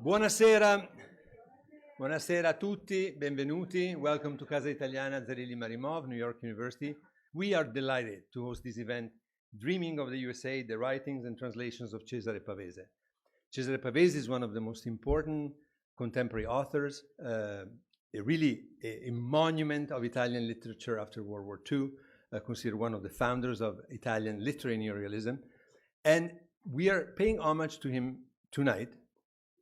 Buonasera, buonasera a tutti, benvenuti. Welcome to Casa Italiana, Zerilli-Marimò of New York University. We are delighted to host this event, Dreaming of the USA, the writings and translations of Cesare Pavese. Cesare Pavese is one of the most important contemporary authors, really a monument of Italian literature after World War II, considered one of the founders of Italian literary neorealism. And we are paying homage to him tonight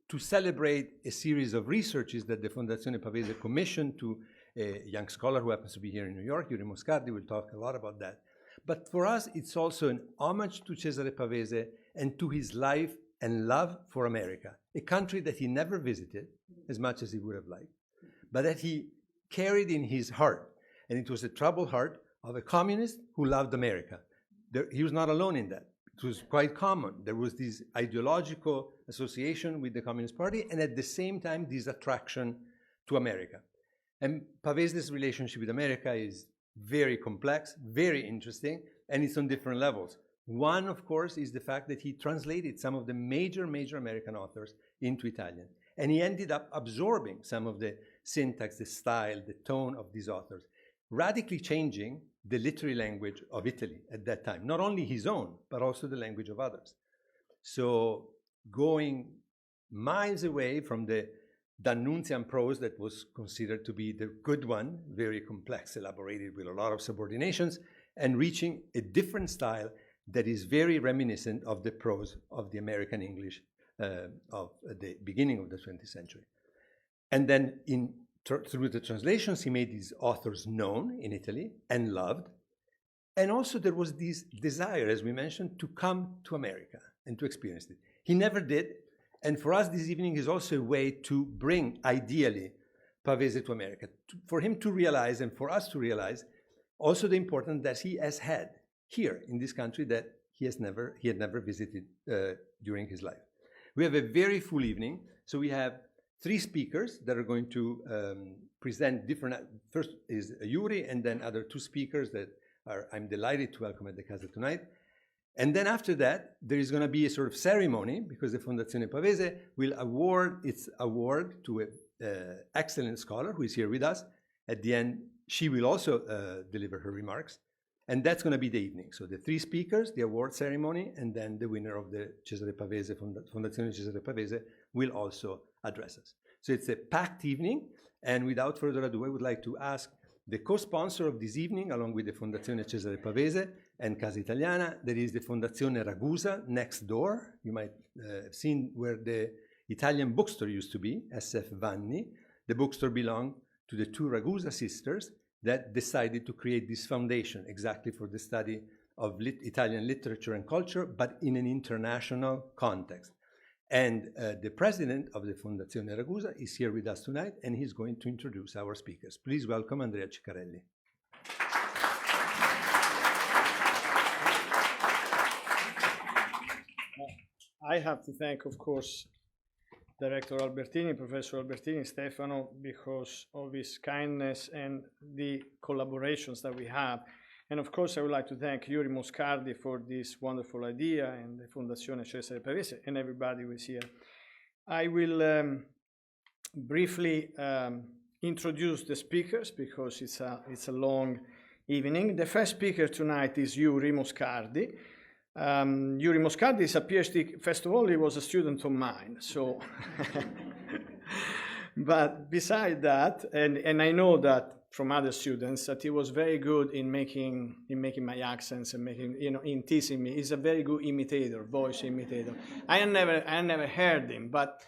to celebrate a series of researches that the Fondazione Pavese commissioned to a young scholar who happens to be here in New York, Iuri Moscardi. We'll talk a lot about that. But for us, it's also an homage to Cesare Pavese and to his life and love for America, a country that he never visited as much as he would have liked, but that he carried in his heart. And it was a troubled heart of a communist who loved America. He was not alone in that. It was quite common. There was this ideological association with the Communist Party and at the same time this attraction to America. And Pavese's relationship with America is very complex, very interesting, and it's on different levels. One, of course, is the fact that he translated some of the major American authors into Italian. And he ended up absorbing some of the syntax, the style, the tone of these authors, radically changing the literary language of Italy at that time. Not only his own, but also the language of others. So going miles away from the D'Annunzian prose that was considered to be the good one, very complex, elaborated with a lot of subordinations, and reaching a different style that is very reminiscent of the prose of the American English of the beginning of the 20th century. And then through the translations, he made these authors known in Italy and loved. And also there was this desire, as we mentioned, to come to America and to experience it. He never did. And for us, this evening is also a way to bring, ideally, Pavese to America, for him to realize and for us to realize also the importance that he has had here in this country that he had never visited during his life. We have a very full evening. So we have three speakers that are going to present different. First is Iuri, and then other two speakers that I'm delighted to welcome at the Casa tonight. And then after that, there is going to be a sort of ceremony because the Fondazione Pavese will award its award to an excellent scholar who is here with us. At the end, she will also deliver her remarks. And that's going to be the evening. So the three speakers, the award ceremony, and then the winner of the Cesare Pavese, Fondazione Cesare Pavese, will also address us. So it's a packed evening. And without further ado, I would like to ask the co-sponsor of this evening, along with the Fondazione Cesare Pavese and Casa Italiana, there is the Fondazione Ragusa next door. You might have seen where the Italian bookstore used to be, SF Vanni. The bookstore belonged to the two Ragusa sisters that decided to create this foundation exactly for the study of Italian literature and culture, but in an international context. And the president of the Fondazione Ragusa is here with us tonight, and he's going to introduce our speakers. Please welcome Andrea Ciccarelli. I have to thank, of course, Director Albertini, Professor Albertini, Stefano, because of his kindness and the collaborations that we have. And of course, I would like to thank Iuri Moscardi for this wonderful idea and the Fondazione Cesare Pavese and everybody who is here. I will briefly introduce the speakers because it's a long evening. The first speaker tonight is Iuri Moscardi. Iuri Moscardi is a PhD. First of all, he was a student of mine, so. But beside that, and I know that from other students that he was very good in making my accents and in teasing me. He's a very good imitator, voice imitator. I never heard him, but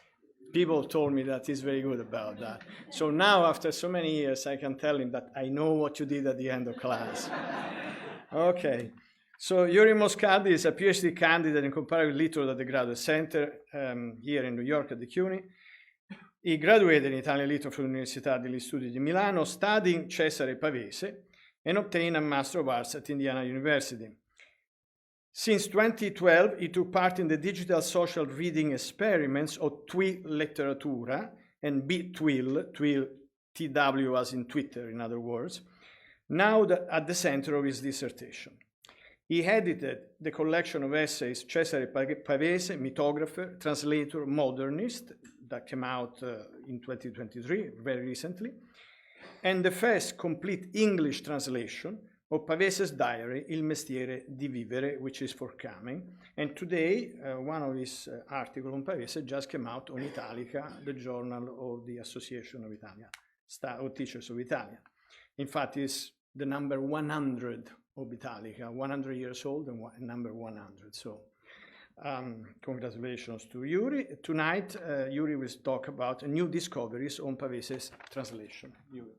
people told me that he's very good about that. So now, after so many years, I can tell him that I know what you did at the end of class. Okay. So Iuri Moscardi is a PhD candidate in comparative literature at the Graduate Center here in New York at the CUNY. He graduated in Italian literature from the Università degli Studi di Milano, studying Cesare Pavese, and obtained a Master of Arts at Indiana University. Since 2012, he took part in the digital social reading experiments of TWI Letteratura and BTWIL, TW as in Twitter, in other words, now at the center of his dissertation. He edited the collection of essays Cesare Pavese, mythographer, translator, modernist, that came out in 2023, very recently, and the first complete English translation of Pavese's diary, Il mestiere di vivere, which is forthcoming. And today, one of his articles on Pavese just came out on Italica, the journal of the Association of Italian Teachers of Italian. In fact, it's the number 100 of Italica, 100 years old and number 100. So congratulations to Iuri. Tonight, Iuri will talk about new discoveries on Pavese's translation. Iuri.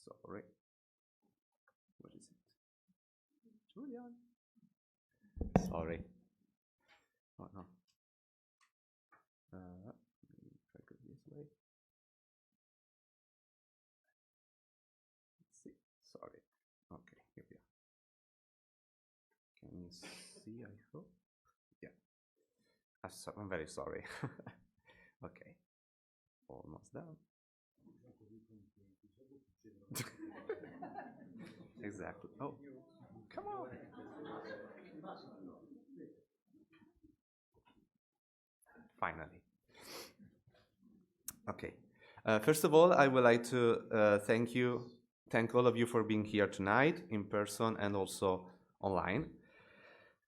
Sorry. What is it? Julian? Sorry. Oh, no. Try to go this way. Let's see. Sorry. Okay, here we are. Can you see, I hope? Yeah. I'm very sorry. Okay. Almost done. Exactly. Oh, come on. Finally. Okay. First of all, I would like to thank all of you for being here tonight in person and also online.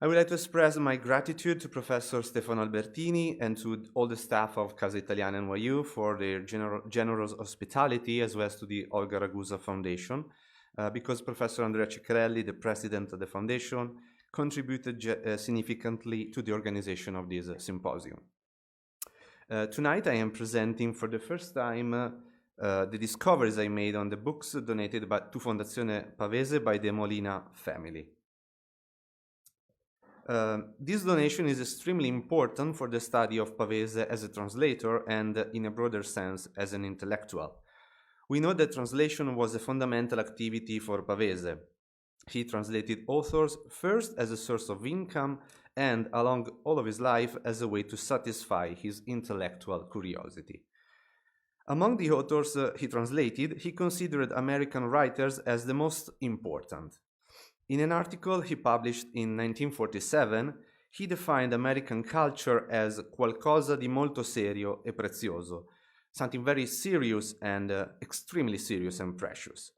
I would like to express my gratitude to Professor Stefano Albertini and to all the staff of Casa Italiana NYU for their generous hospitality, as well as to the Olga Ragusa Foundation, because Professor Andrea Ciccarelli, the president of the foundation, contributed significantly to the organization of this symposium. Tonight I am presenting for the first time the discoveries I made on the books donated to Fondazione Pavese by the Molina family. This donation is extremely important for the study of Pavese as a translator and, in a broader sense, as an intellectual. We know that translation was a fundamental activity for Pavese. He translated authors first as a source of income and, along all of his life, as a way to satisfy his intellectual curiosity. Among the authors he translated, he considered American writers as the most important. In an article he published in 1947, he defined American culture as qualcosa di molto serio e prezioso, something very serious and extremely serious and precious.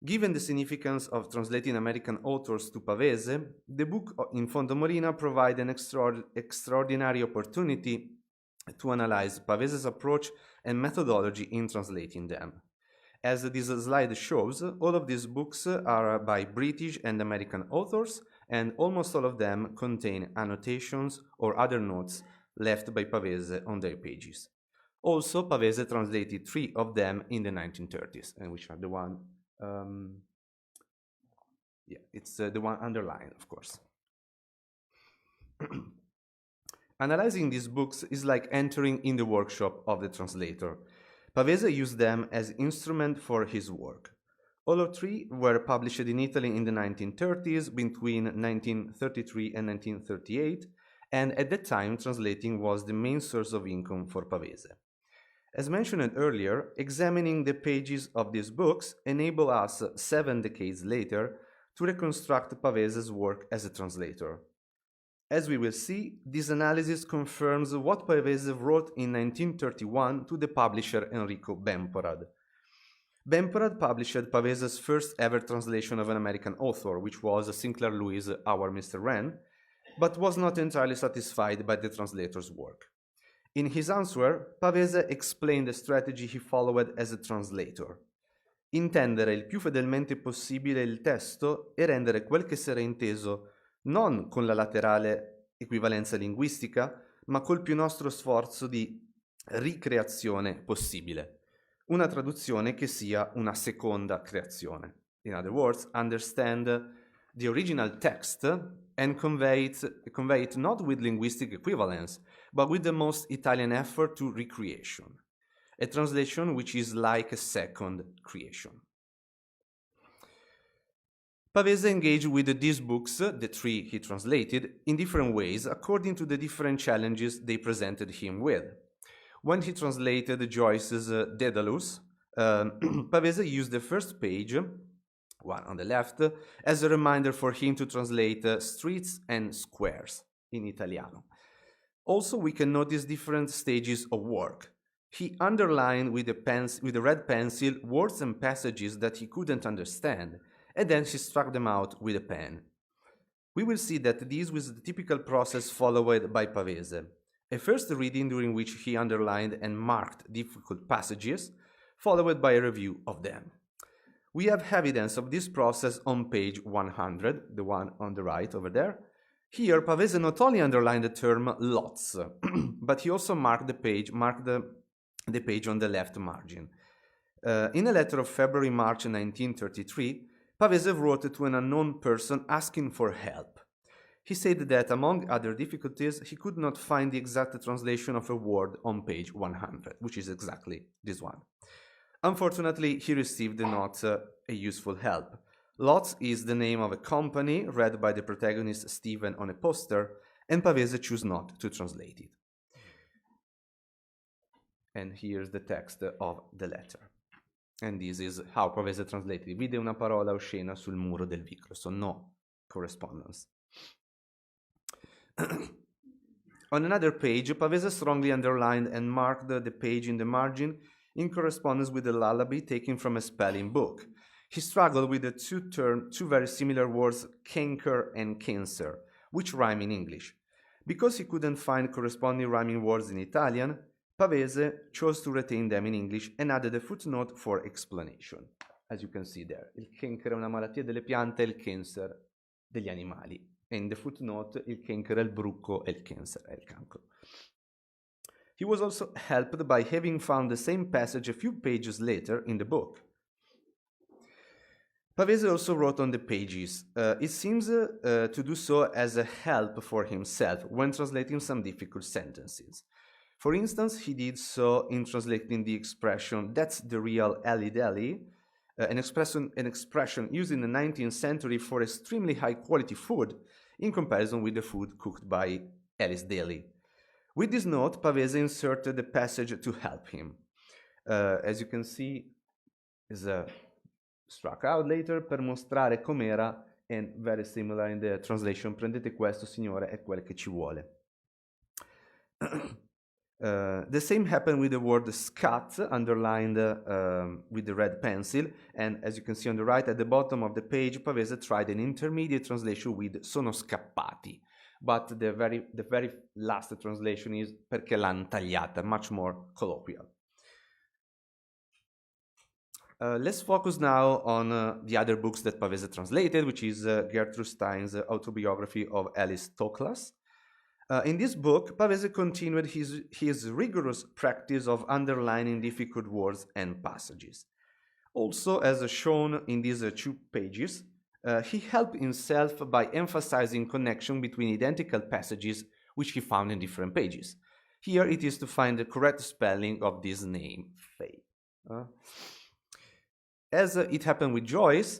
Given the significance of translating American authors to Pavese, the book in Fondo Molina provides an extraordinary opportunity to analyze Pavese's approach and methodology in translating them. As this slide shows, all of these books are by British and American authors, and almost all of them contain annotations or other notes left by Pavese on their pages. Also, Pavese translated 3 of them in the 1930s, and which are the one, it's the one underlined, of course. Analyzing these books is like entering in the workshop of the translator. Pavese used them as instrument for his work. All of 3 were published in Italy in the 1930s, between 1933 and 1938, and at that time translating was the main source of income for Pavese. As mentioned earlier, examining the pages of these books enabled us 7 decades later to reconstruct Pavese's work as a translator. As we will see, this analysis confirms what Pavese wrote in 1931 to the publisher Enrico Bemporad. Bemporad published Pavese's first ever translation of an American author, which was Sinclair Lewis' Our Mr. Wren, but was not entirely satisfied by the translator's work. In his answer, Pavese explained the strategy he followed as a translator. Intendere il più fedelmente possibile il testo e rendere quel che sarà inteso non con la laterale equivalenza linguistica, ma col più nostro sforzo di ricreazione possibile. Una traduzione che sia una seconda creazione. In other words, understand the original text and convey it not with linguistic equivalence, but with the most Italian effort to recreation. A translation which is like a second creation. Pavese engaged with these books, the 3 he translated, in different ways according to the different challenges they presented him with. When he translated Joyce's Daedalus, Pavese used the first page, one on the left, as a reminder for him to translate streets and squares in Italiano. Also, we can notice different stages of work. He underlined with a red pencil words and passages that he couldn't understand, and then he struck them out with a pen. We will see that this was the typical process followed by Pavese. A first reading during which he underlined and marked difficult passages, followed by a review of them. We have evidence of this process on page 100, the one on the right over there. Here, Pavese not only underlined the term lots, but he also marked the page on the left margin. In a letter of February-March 1933, Pavese wrote to an unknown person asking for help. He said that, among other difficulties, he could not find the exact translation of a word on page 100, which is exactly this one. Unfortunately, he received not a useful help. Lots is the name of a company read by the protagonist Stephen on a poster, and Pavese chose not to translate it. And here's the text of the letter. And this is how Pavese translated. Vide una parola oscena sul muro del vicolo, so no correspondence. On another page, Pavese strongly underlined and marked the page in the margin in correspondence with the lullaby taken from a spelling book. He struggled with the two very similar words, canker and cancer, which rhyme in English. Because he couldn't find corresponding rhyming words in Italian, Pavese chose to retain them in English and added a footnote for explanation. As you can see there, il canker è una malattia delle piante e il cancer degli animali. E in the footnote, il canker è il bruco e il cancer è il cancro. He was also helped by having found the same passage a few pages later in the book. Pavese also wrote on the pages. It seems to do so as a help for himself when translating some difficult sentences. For instance, he did so in translating the expression, "That's the real Ellie Deli," an expression used in the 19th century for extremely high-quality food in comparison with the food cooked by Ellie's Deli. With this note, Pavese inserted the passage to help him. As you can see, is struck out later per mostrare com'era, and very similar in the translation, prendete questo, signore, è quel che ci vuole. The same happened with the word scat, underlined with the red pencil, and as you can see on the right, at the bottom of the page, Pavese tried an intermediate translation with sono scappati, but the very last translation is perché l'han tagliata, much more colloquial. Let's focus now on the other books that Pavese translated, which is Gertrude Stein's autobiography of Alice Toklas. In this book, Pavese continued his rigorous practice of underlining difficult words and passages. Also, as shown in these 2 pages, he helped himself by emphasizing connection between identical passages which he found in different pages. Here it is to find the correct spelling of this name, Faye. As it happened with Joyce,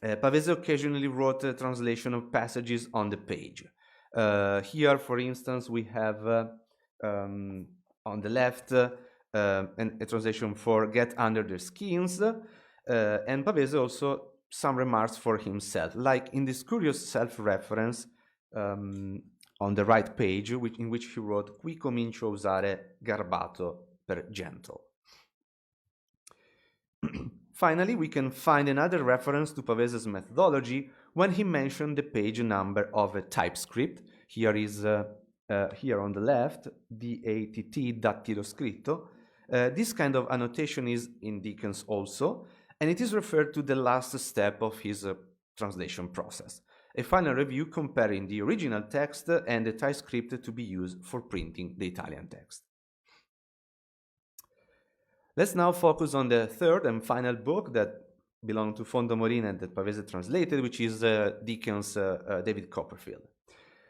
Pavese occasionally wrote a translation of passages on the page. Here, for instance, we have on the left a translation for "get under their skins," and Pavese also some remarks for himself, like in this curious self-reference on the right page, in which he wrote "Qui comincio a usare garbato per gentle." Finally, we can find another reference to Pavese's methodology when he mentioned the page number of a typescript. Here is here on the left, DATT, dattilo scritto. This kind of annotation is in Dickens also, and it is referred to the last step of his translation process. A final review comparing the original text and the typescript to be used for printing the Italian text. Let's now focus on the third and final book that belonged to Fondo Molina and that Pavese translated, which is Dickens' David Copperfield.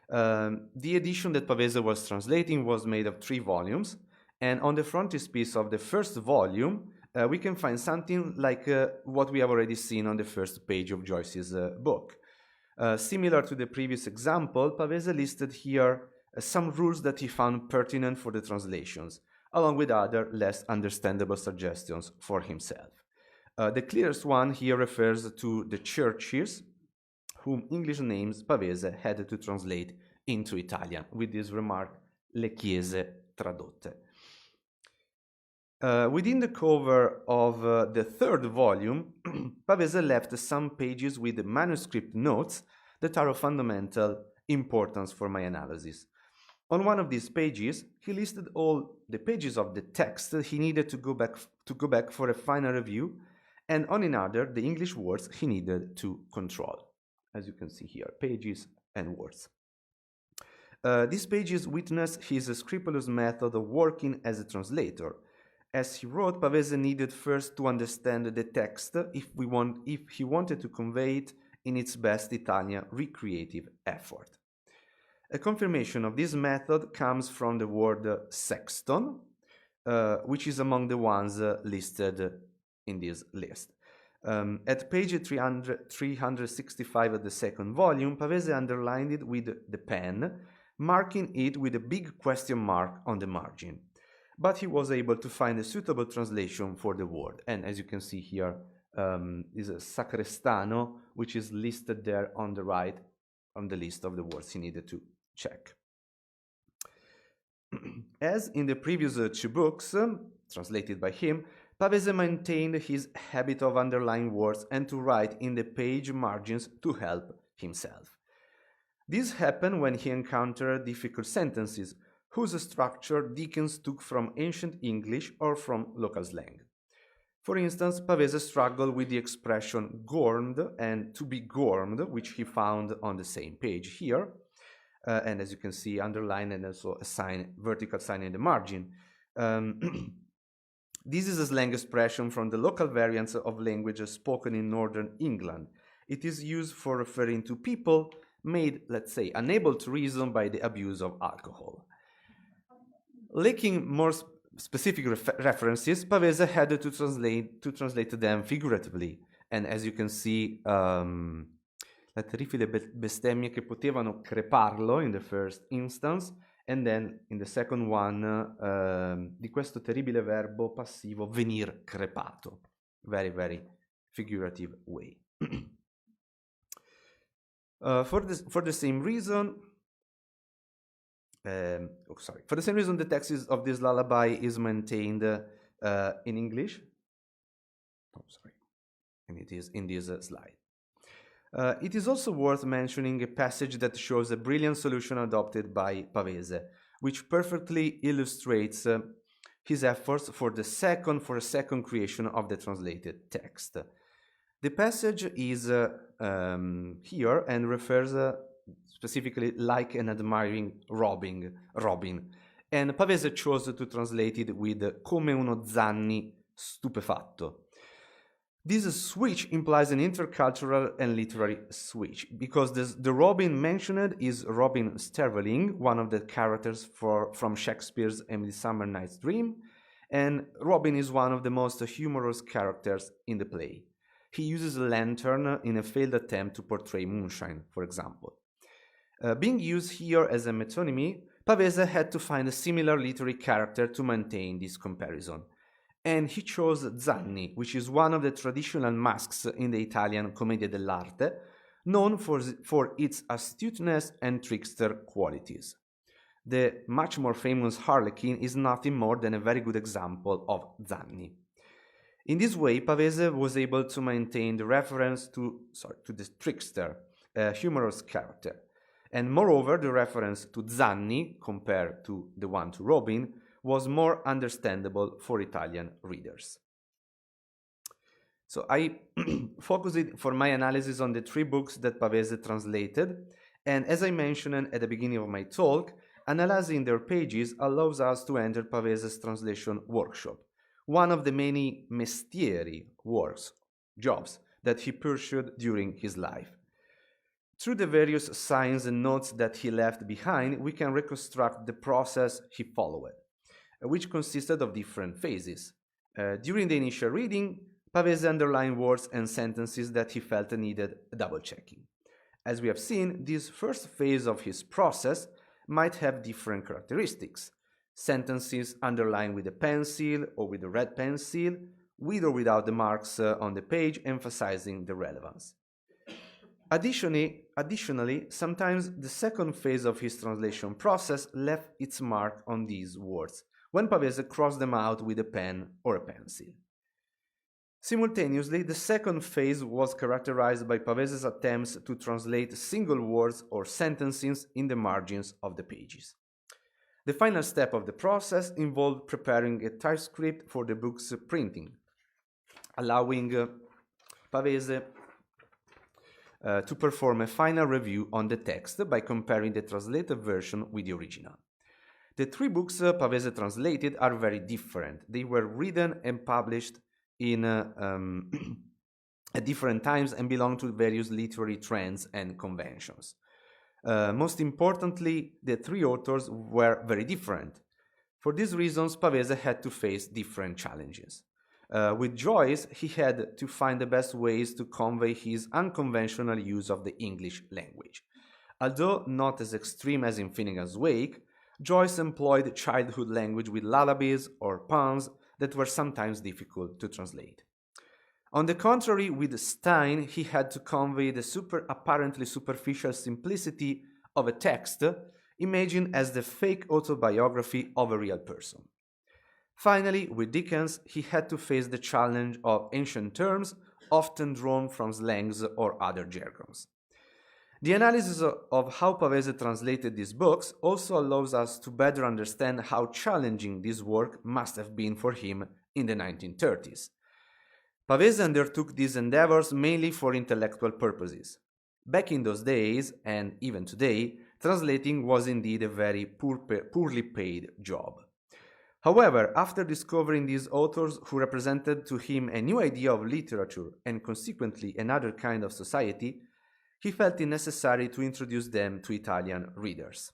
The edition that Pavese was translating was made of 3 volumes, and on the frontispiece of the first volume, we can find something like what we have already seen on the first page of Joyce's book. Similar to the previous example, Pavese listed here some rules that he found pertinent for the translations. along with other less understandable suggestions for himself. The clearest one here refers to the churches whom English names Pavese had to translate into Italian, with this remark, le chiese tradotte. Within the cover of the third volume, Pavese left some pages with manuscript notes that are of fundamental importance for my analysis. On one of these pages, he listed all the pages of the text that he needed to go back for a final review, and on another, the English words he needed to control. As you can see here, pages and words. These pages witness his scrupulous method of working as a translator. As he wrote, Pavese needed first to understand the text if he wanted to convey it in its best Italian recreative effort. A confirmation of this method comes from the word sexton, which is among the ones listed in this list. At page 365 of the second volume, Pavese underlined it with the pen, marking it with a big question mark on the margin. But he was able to find a suitable translation for the word. And as you can see here, is a sacrestano, which is listed there on the right on the list of the words he needed to check. As in the previous two books, translated by him, Pavese maintained his habit of underlining words and to write in the page margins to help himself. This happened when he encountered difficult sentences, whose structure Dickens took from ancient English or from local slang. For instance, Pavese struggled with the expression gormed and to be gormed, which he found on the same page here, and as you can see, underlined and also a sign, vertical sign in the margin. This is a slang expression from the local variants of languages spoken in northern England. It is used for referring to people made, let's say, unable to reason by the abuse of alcohol. Lacking more specific references, Pavese had to translate them figuratively. And as you can see, la terribile bestemmie che potevano creparlo in the first instance, and then in the second one, di questo terribile verbo passivo venir crepato. Very, very figurative way. For the same reason, the text of this lullaby is maintained in English. And it is in this slide. It is also worth mentioning a passage that shows a brilliant solution adopted by Pavese, which perfectly illustrates his efforts for a second creation of the translated text. The passage is here and refers specifically like an admiring Robin, and Pavese chose to translate it with come uno Zanni stupefatto. This switch implies an intercultural and literary switch, because the Robin mentioned is Robin Sterveling, one of the characters from Shakespeare's A Midsummer Night's Dream, and Robin is one of the most humorous characters in the play. He uses a lantern in a failed attempt to portray moonshine, for example. Being used here as a metonymy, Pavese had to find a similar literary character to maintain this comparison. And he chose Zanni, which is one of the traditional masks in the Italian commedia dell'arte, known for its astuteness and trickster qualities. The much more famous Harlequin is nothing more than a very good example of Zanni. In this way, Pavese was able to maintain the reference to the trickster, a humorous character. And moreover, the reference to Zanni, compared to the one to Robin, was more understandable for Italian readers. So I focused for my analysis on the three books that Pavese translated, and as I mentioned at the beginning of my talk, analyzing their pages allows us to enter Pavese's translation workshop, one of the many mestieri jobs that he pursued during his life. Through the various signs and notes that he left behind, we can reconstruct the process he followed, which consisted of different phases. During the initial reading, Pavese underlined words and sentences that he felt needed double-checking. As we have seen, this first phase of his process might have different characteristics. sentences underlined with a pencil or with a red pencil, with or without the marks on the page, emphasizing the relevance. Additionally, sometimes the second phase of his translation process left its mark on these words, when Pavese crossed them out with a pen or a pencil. Simultaneously, the second phase was characterized by Pavese's attempts to translate single words or sentences in the margins of the pages. The final step of the process involved preparing a typescript for the book's printing, allowing Pavese to perform a final review on the text by comparing the translated version with the original. The three books Pavese translated are very different. They were written and published in at different times and belong to various literary trends and conventions. Most importantly, the three authors were very different. For these reasons, Pavese had to face different challenges. With Joyce, he had to find the best ways to convey his unconventional use of the English language. Although not as extreme as in Finnegan's Wake, Joyce employed childhood language with lullabies or puns that were sometimes difficult to translate. On the contrary, with Stein, he had to convey the apparently superficial simplicity of a text, imagined as the fake autobiography of a real person. Finally, with Dickens, he had to face the challenge of ancient terms, often drawn from slangs or other jargons. The analysis of how Pavese translated these books also allows us to better understand how challenging this work must have been for him in the 1930s. Pavese undertook these endeavors mainly for intellectual purposes. Back in those days, and even today, translating was indeed a very poorly paid job. However, after discovering these authors who represented to him a new idea of literature and consequently another kind of society, he felt it necessary to introduce them to Italian readers.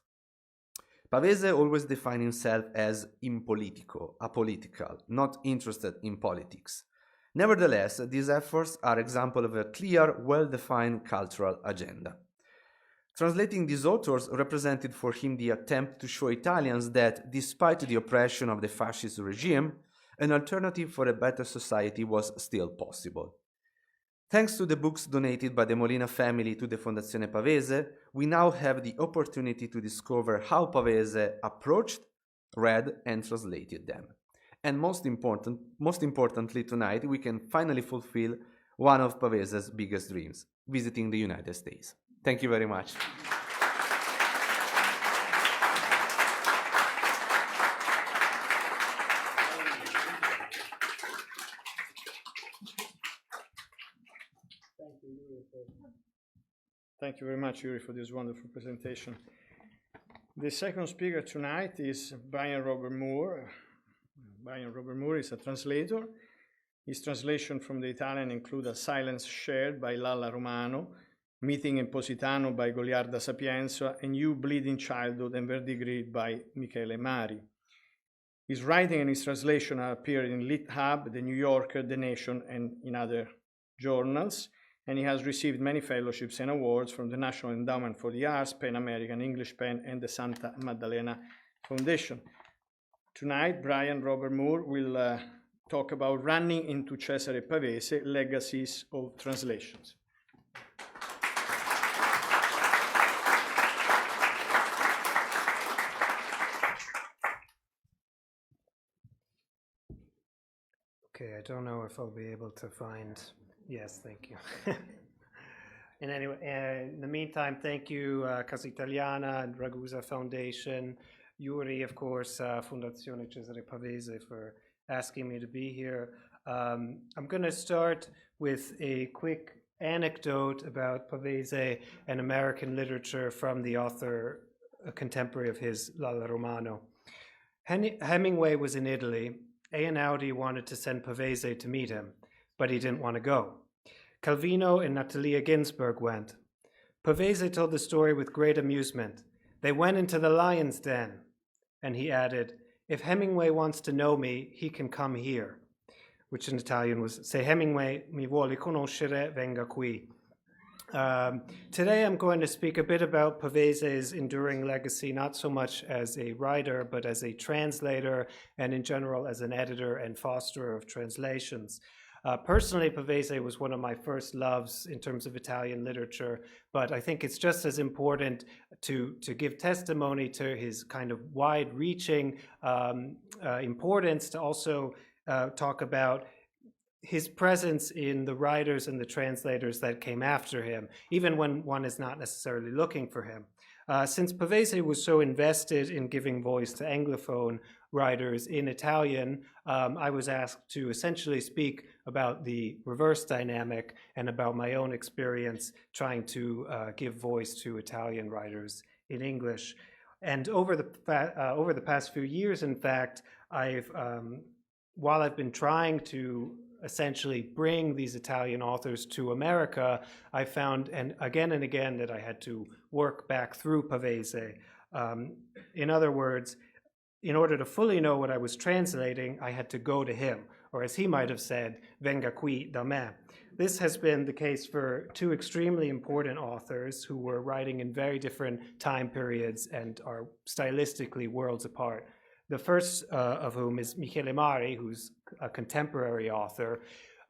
Pavese always defined himself as impolitico, apolitical, not interested in politics. Nevertheless, these efforts are examples of a clear, well-defined cultural agenda. Translating these authors represented for him the attempt to show Italians that, despite the oppression of the fascist regime, an alternative for a better society was still possible. Thanks to the books donated by the Molina family to the Fondazione Pavese, we now have the opportunity to discover how Pavese approached, read, and translated them. And most importantly, tonight we can finally fulfill one of Pavese's biggest dreams, visiting the United States. Thank you very much. Thank you very much, Iuri, for this wonderful presentation. The second speaker tonight is Brian Robert Moore. Brian Robert Moore is a translator. His translation from the Italian include A Silence Shared by Lalla Romano, Meeting in Positano by Goliarda Sapienza, and You Bleeding Childhood and Verdigris by Michele Mari. His writing and his translation are appeared in Lit Hub, The New Yorker, The Nation, and in other journals, and he has received many fellowships and awards from the National Endowment for the Arts, Pan American English Pen, and the Santa Maddalena Foundation. Tonight, Brian Robert Moore will talk about Running into Cesare Pavese, Legacies of Translations. Okay, I don't know if I'll be able to find. Yes, thank you. And anyway, in the meantime, thank you, Casa Italiana and Ragusa Foundation, Iuri, of course, Fondazione Cesare Pavese, for asking me to be here. I'm going to start with a quick anecdote about Pavese and American literature from the author, a contemporary of his, Lalla Romano. Hemingway was in Italy. Einaudi wanted to send Pavese to meet him, but he didn't want to go. Calvino and Natalia Ginsburg went. Pavese told the story with great amusement. They went into the lion's den, and he added, if Hemingway wants to know me, he can come here, which in Italian was, se Hemingway mi vuole conoscere, venga qui. Today I'm going to speak a bit about Pavese's enduring legacy, not so much as a writer, but as a translator, and in general as an editor and fosterer of translations. Personally, Pavese was one of my first loves in terms of Italian literature, but I think it's just as important to give testimony to his kind of wide-reaching importance, to also talk about his presence in the writers and the translators that came after him, even when one is not necessarily looking for him. Since Pavese was so invested in giving voice to Anglophone writers in Italian, I was asked to essentially speak about the reverse dynamic and about my own experience trying to give voice to Italian writers in English. And over the past few years, in fact, while I've been trying to essentially bring these Italian authors to America, I found, and again, that I had to work back through Pavese. In other words, in order to fully know what I was translating, I had to go to him, or as he might have said, venga qui da me. This has been the case for two extremely important authors who were writing in very different time periods and are stylistically worlds apart. The first of whom is Michele Mari, who's a contemporary author.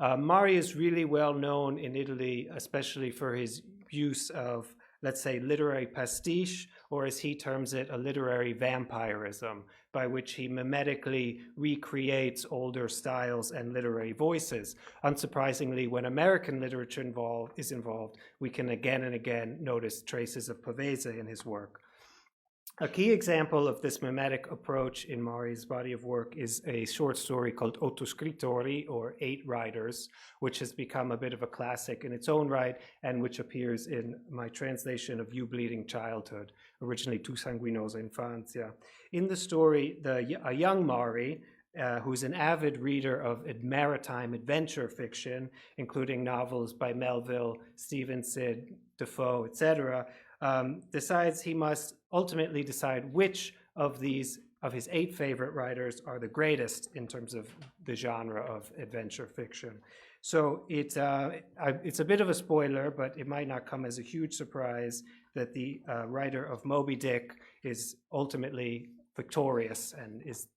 Mari is really well known in Italy, especially for his use of, let's say, literary pastiche, or as he terms it, a literary vampirism, by which he mimetically recreates older styles and literary voices. Unsurprisingly, when American literature is involved, we can again and again notice traces of Pavese in his work. A key example of this mimetic approach in Mari's body of work is a short story called Otto Scrittori, or Eight Writers, which has become a bit of a classic in its own right, and which appears in my translation of You Bleeding Childhood, originally Tu Sanguinosa Infanzia. In the story, a young Mari, who's an avid reader of maritime adventure fiction, including novels by Melville, Stevenson, Defoe, etc., decides he must ultimately decide which of his 8 favorite writers are the greatest in terms of the genre of adventure fiction. So it's a bit of a spoiler, but it might not come as a huge surprise that the writer of Moby Dick is ultimately victorious and is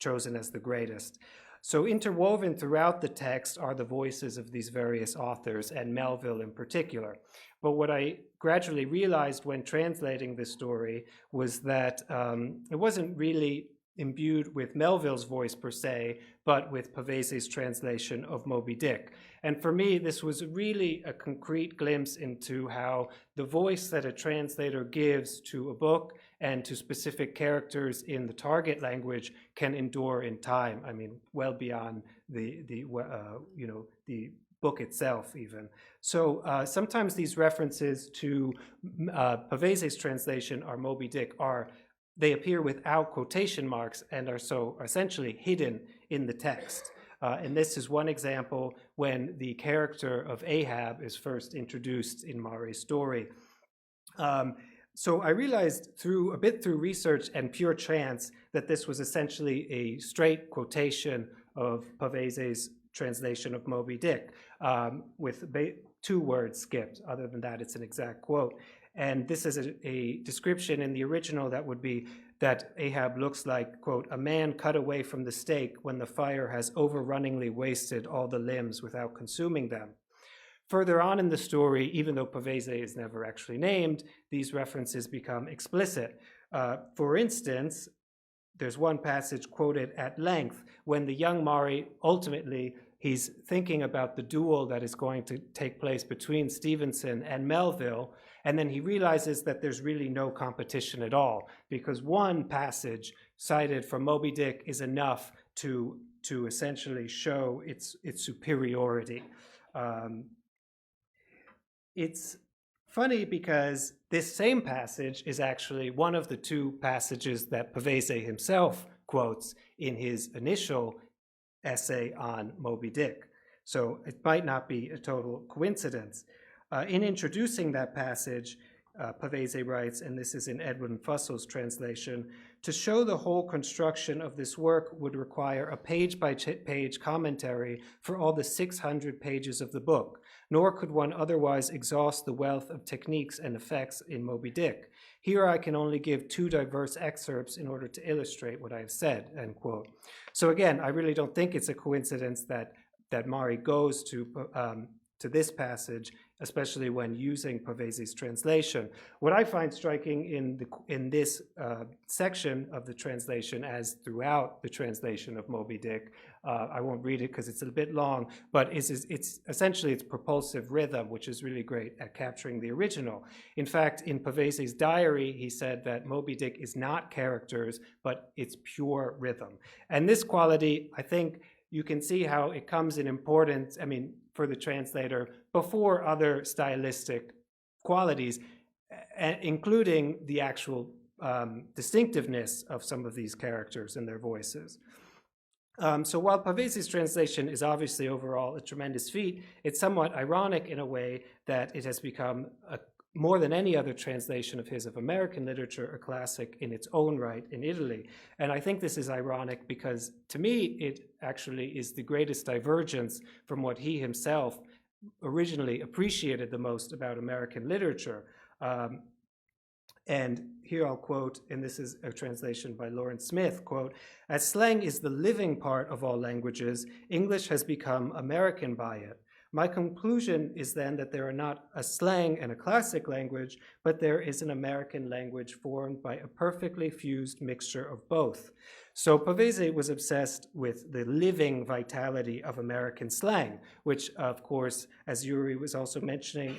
chosen as the greatest. So interwoven throughout the text are the voices of these various authors, and Melville in particular. But what I gradually realized when translating this story was that it wasn't really imbued with Melville's voice per se, but with Pavese's translation of Moby Dick. And for me, this was really a concrete glimpse into how the voice that a translator gives to a book and to specific characters in the target language can endure in time. I mean, well beyond the book itself even. So sometimes these references to Pavese's translation or Moby Dick they appear without quotation marks and are so essentially hidden in the text. And this is one example when the character of Ahab is first introduced in Mari's story. So I realized through research and pure chance that this was essentially a straight quotation of Pavese's translation of Moby Dick, with 2 words skipped. Other than that, it's an exact quote. And this is a description in the original that would be that Ahab looks like, quote, a man cut away from the stake when the fire has overrunningly wasted all the limbs without consuming them. Further on in the story, even though Pavese is never actually named, these references become explicit. For instance, there's one passage quoted at length when the young Mari ultimately, he's thinking about the duel that is going to take place between Stevenson and Melville, and then he realizes that there's really no competition at all, because one passage cited from Moby Dick is enough to essentially show its superiority. It's funny because this same passage is actually one of the 2 passages that Pavese himself quotes in his initial essay on Moby Dick. So it might not be a total coincidence. In introducing that passage, Pavese writes, and this is in Edwin Fussel's translation, to show the whole construction of this work would require a page-by-page commentary for all the 600 pages of the book. nor could one otherwise exhaust the wealth of techniques and effects in Moby Dick. Here I can only give 2 diverse excerpts in order to illustrate what I have said, end quote. So again, I really don't think it's a coincidence that Mari goes to this passage, especially when using Pavese's translation. What I find striking in this section of the translation, as throughout the translation of Moby Dick, I won't read it because it's a bit long, but it's essentially its propulsive rhythm, which is really great at capturing the original. In fact, in Pavese's diary, he said that Moby Dick is not characters, but it's pure rhythm. And this quality, I think, you can see how it comes in importance, for the translator, before other stylistic qualities, including the actual distinctiveness of some of these characters and their voices. So while Pavese's translation is obviously overall a tremendous feat, it's somewhat ironic in a way that it has become more than any other translation of his of American literature, a classic in its own right in Italy. And I think this is ironic because, to me, it actually is the greatest divergence from what he himself originally appreciated the most about American literature. And here I'll quote, and this is a translation by Lawrence Smith, quote, "As slang is the living part of all languages, English has become American by it. My conclusion is then that there are not a slang and a classic language, but there is an American language formed by a perfectly fused mixture of both." So Pavese was obsessed with the living vitality of American slang, which, of course, as Iuri was also mentioning,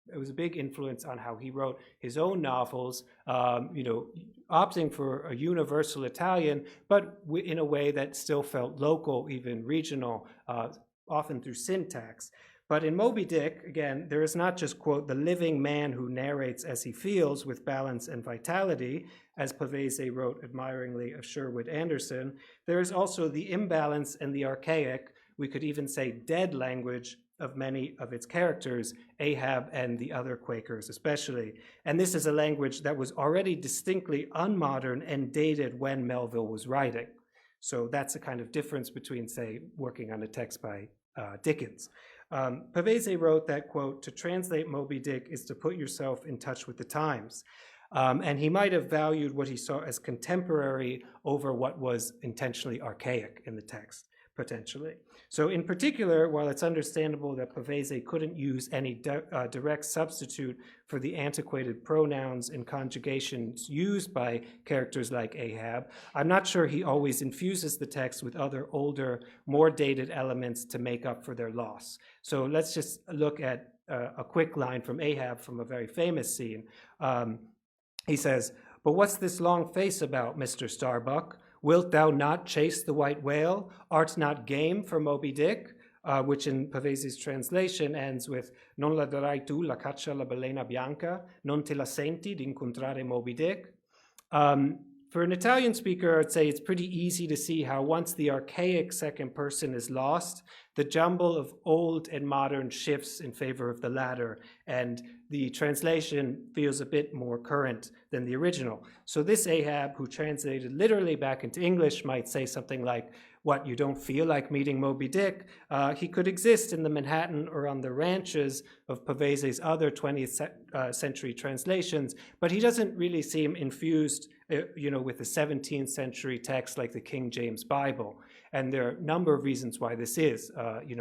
it was a big influence on how he wrote his own novels, opting for a universal Italian, but in a way that still felt local, even regional, often through syntax. But in Moby Dick, again, there is not just, quote, the living man who narrates as he feels with balance and vitality, as Pavese wrote admiringly of Sherwood Anderson. There is also the imbalance and the archaic, we could even say dead language of many of its characters, Ahab and the other Quakers especially. And this is a language that was already distinctly unmodern and dated when Melville was writing. So that's a kind of difference between, say, working on a text by Dickens. Pavese wrote that, quote, "To translate Moby Dick is to put yourself in touch with the times." And he might have valued what he saw as contemporary over what was intentionally archaic in the text, potentially. So in particular, while it's understandable that Pavese couldn't use any direct substitute for the antiquated pronouns and conjugations used by characters like Ahab, I'm not sure he always infuses the text with other older, more dated elements to make up for their loss. So let's just look at a quick line from Ahab from a very famous scene. He says, "But what's this long face about, Mr. Starbuck? Wilt thou not chase the white whale? Art not game for Moby Dick?" Which in Pavese's translation ends with "Non la darai tu la caccia alla balena bianca? Non te la senti d'incontrare Moby Dick?" For an Italian speaker, I'd say it's pretty easy to see how once the archaic second person is lost, the jumble of old and modern shifts in favor of the latter, and the translation feels a bit more current than the original. So this Ahab, who translated literally back into English, might say something like, "What, you don't feel like meeting Moby Dick?" He could exist in the Manhattan or on the ranches of Pavese's other 20th century translations, but he doesn't really seem infused with the 17th century text like the King James Bible. And there are a number of reasons why this is,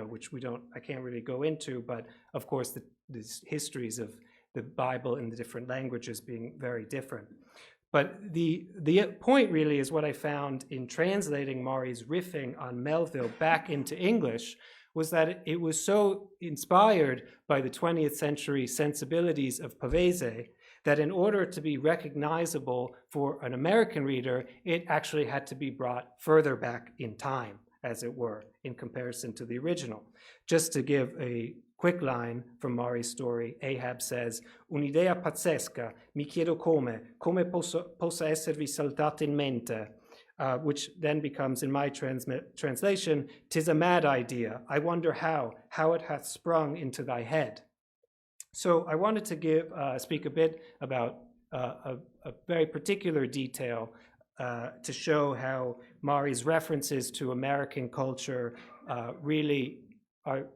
which I can't really go into, but of course these histories of the Bible in the different languages being very different. But the point really is what I found in translating Mari's riffing on Melville back into English was that it was so inspired by the 20th century sensibilities of Pavese that in order to be recognizable for an American reader, it actually had to be brought further back in time, as it were, in comparison to the original. Just to give a quick line from Mari's story, Ahab says, "Un'idea pazzesca, mi chiedo come possa esservi saltata in mente," which then becomes, in my translation, "'Tis a mad idea. I wonder how it hath sprung into thy head." So I wanted to speak a bit about a very particular detail to show how Mari's references to American culture really are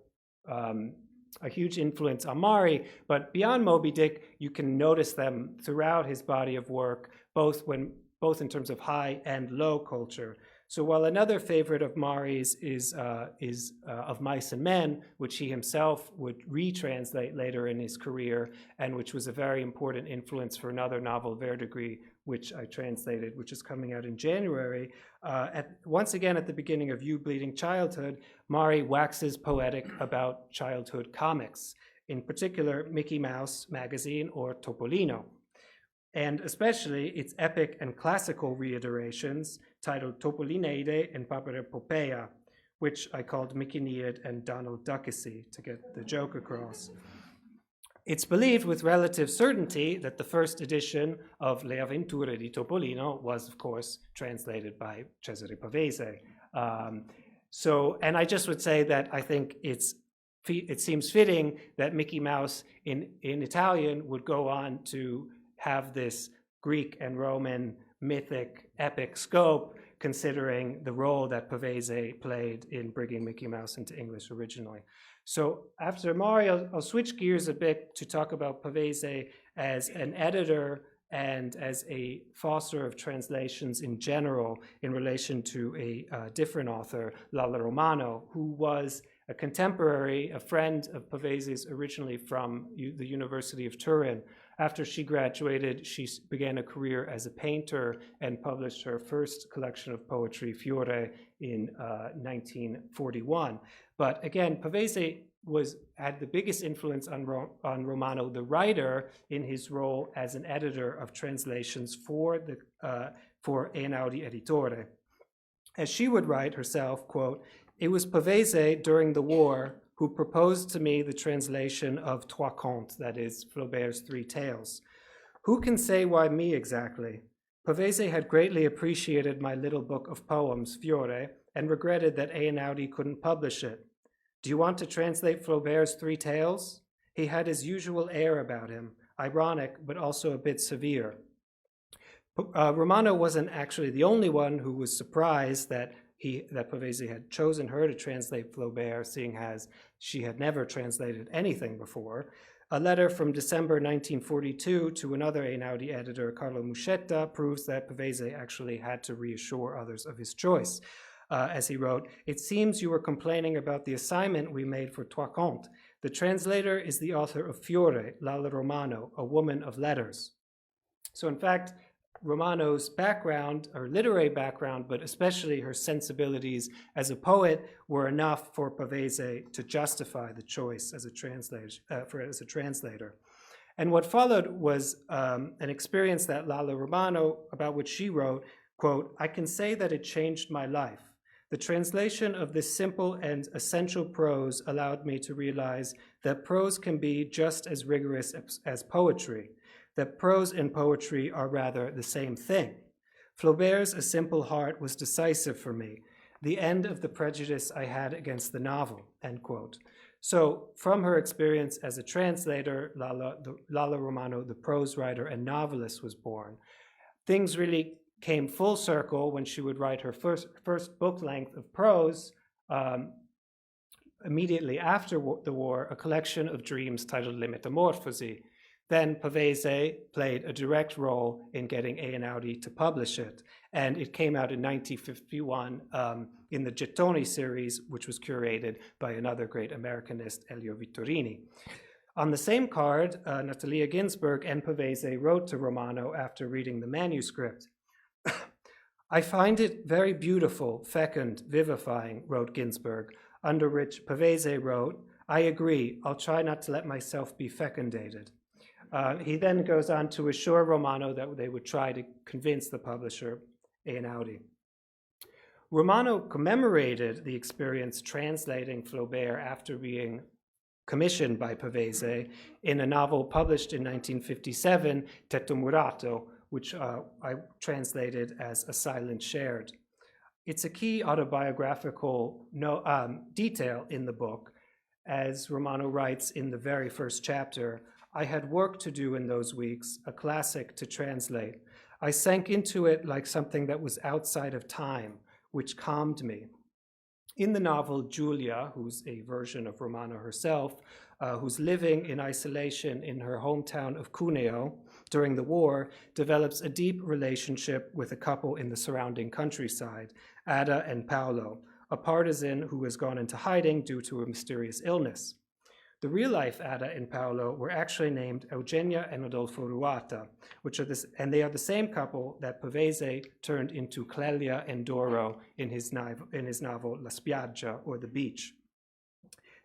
a huge influence on Mari, but beyond Moby Dick, you can notice them throughout his body of work, both in terms of high and low culture. So while another favorite of Mari's is Of Mice and Men, which he himself would retranslate later in his career, and which was a very important influence for another novel, Verdigris, which I translated, which is coming out in January. Once again, at the beginning of You Bleeding Childhood, Mari waxes poetic about childhood comics, in particular Mickey Mouse magazine or Topolino, and especially its epic and classical reiterations titled Topolineide and Paperepopeia, which I called Mickeyneid and Donald Duckessy to get the joke across. It's believed with relative certainty that the first edition of Le Avventure di Topolino was, of course, translated by Cesare Pavese. And I just would say that I think it seems fitting that Mickey Mouse in Italian would go on to have this Greek and Roman mythic epic scope, considering the role that Pavese played in bringing Mickey Mouse into English originally. So after Mari, I'll switch gears a bit to talk about Pavese as an editor and as a foster of translations in general in relation to a different author, Lalla Romano, who was a contemporary, a friend of Pavese's originally from the University of Turin. After she graduated, she began a career as a painter and published her first collection of poetry, Fiore, in 1941. But again, Pavese had the biggest influence on Romano, the writer, in his role as an editor of translations for Einaudi Editore. As she would write herself, quote, "It was Pavese during the war who proposed to me the translation of Trois Contes, that is, Flaubert's Three Tales. Who can say why me exactly? Pavese had greatly appreciated my little book of poems, Fiore, and regretted that Einaudi couldn't publish it. Do you want to translate Flaubert's Three Tales? He had his usual air about him, ironic, but also a bit severe." Romano wasn't actually the only one who was surprised that Pavese had chosen her to translate Flaubert, seeing as she had never translated anything before. A letter from December 1942 to another Einaudi editor, Carlo Muscetta, proves that Pavese actually had to reassure others of his choice. As he wrote, "It seems you were complaining about the assignment we made for Trois Contes. The translator is the author of Fiore, Lalla Romano, a woman of letters." So in fact, Romano's background, her literary background, but especially her sensibilities as a poet, were enough for Pavese to justify the choice as a translator. And what followed was an experience that Lalla Romano, about which she wrote, quote, "I can say that it changed my life. The translation of this simple and essential prose allowed me to realize that prose can be just as rigorous as poetry, that prose and poetry are rather the same thing. Flaubert's A Simple Heart was decisive for me, the end of the prejudice I had against the novel," end quote. So from her experience as a translator, Lalla Romano, the prose writer and novelist, was born. Things really came full circle when she would write her first book length of prose immediately after the war, a collection of dreams titled Le Metamorfosi. Then Pavese played a direct role in getting Einaudi to publish it, and it came out in 1951 in the Gettoni series, which was curated by another great Americanist, Elio Vittorini. On the same card, Natalia Ginsburg and Pavese wrote to Romano after reading the manuscript. "I find it very beautiful, fecund, vivifying," wrote Ginsburg, under which Pavese wrote, "I agree, I'll try not to let myself be fecundated." He then goes on to assure Romano that they would try to convince the publisher, Einaudi. Romano commemorated the experience translating Flaubert after being commissioned by Pavese in a novel published in 1957, Tetto Murato, which I translated as A Silence Shared. It's a key autobiographical detail in the book. As Romano writes in the very first chapter, "I had work to do in those weeks, a classic to translate. I sank into it like something that was outside of time, which calmed me. In the novel, Giulia, who's a version of Romano herself, who's living in isolation in her hometown of Cuneo during the war, develops a deep relationship with a couple in the surrounding countryside, Ada and Paolo, a partisan who has gone into hiding due to a mysterious illness. The real-life Ada and Paolo were actually named Eugenia and Rodolfo Ruata, and they are the same couple that Pavese turned into Clelia and Doro in his novel La Spiaggia, or The Beach.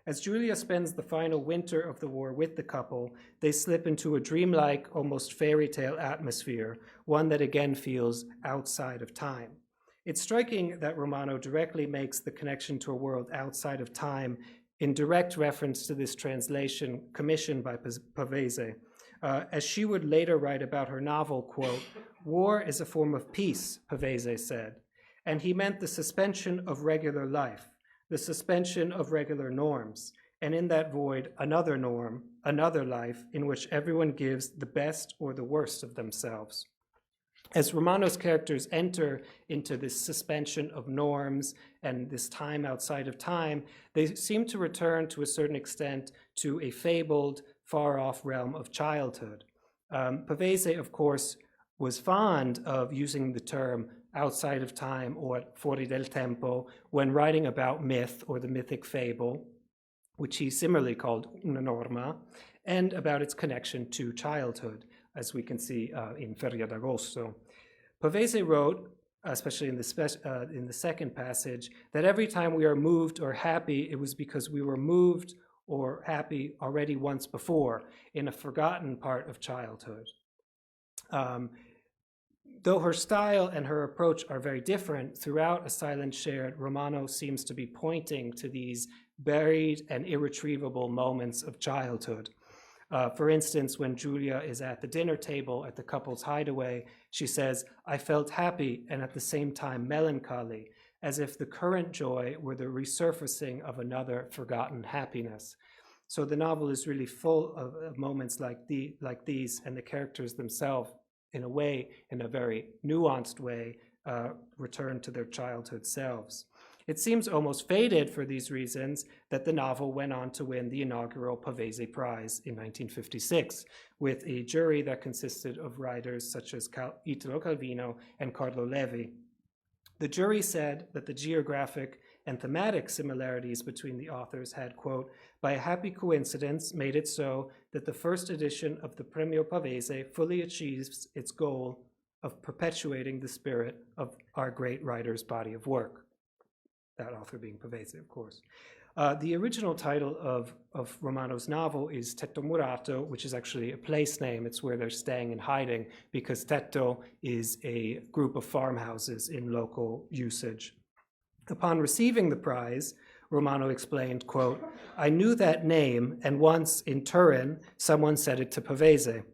As Giulia spends the final winter of the war with the couple, they slip into a dreamlike, almost fairy tale atmosphere, one that again feels outside of time. It's striking that Romano directly makes the connection to a world outside of time in direct reference to this translation commissioned by Pavese. As she would later write about her novel, quote, "War is a form of peace," Pavese said, and he meant the suspension of regular life, the suspension of regular norms, and in that void, another norm, another life in which everyone gives the best or the worst of themselves. As Romano's characters enter into this suspension of norms and this time outside of time, they seem to return to a certain extent to a fabled, far-off realm of childhood. Pavese, of course, was fond of using the term outside of time or fuori del tempo when writing about myth or the mythic fable, which he similarly called una norma, and about its connection to childhood, as we can see in Feria d'Agosto. Pavese wrote, especially in the second passage, that every time we are moved or happy, it was because we were moved or happy already once before in a forgotten part of childhood. Though her style and her approach are very different, throughout A Silence Shared, Romano seems to be pointing to these buried and irretrievable moments of childhood. For instance, when Giulia is at the dinner table at the couple's hideaway, she says, "I felt happy and at the same time melancholy, as if the current joy were the resurfacing of another forgotten happiness." So the novel is really full of moments like these, and the characters themselves, in a way, in a very nuanced way, return to their childhood selves. It seems almost fated for these reasons that the novel went on to win the inaugural Pavese Prize in 1956, with a jury that consisted of writers such as Italo Calvino and Carlo Levi. The jury said that the geographic and thematic similarities between the authors had, quote, "by a happy coincidence made it so that the first edition of the Premio Pavese fully achieves its goal of perpetuating the spirit of our great writer's body of work." That author being Pavese, of course. The original title of Romano's novel is Tetto Murato, which is actually a place name. It's where they're staying and hiding, because tetto is a group of farmhouses in local usage. Upon receiving the prize, Romano explained, quote, "I knew that name, and once in Turin, someone said it to Pavese.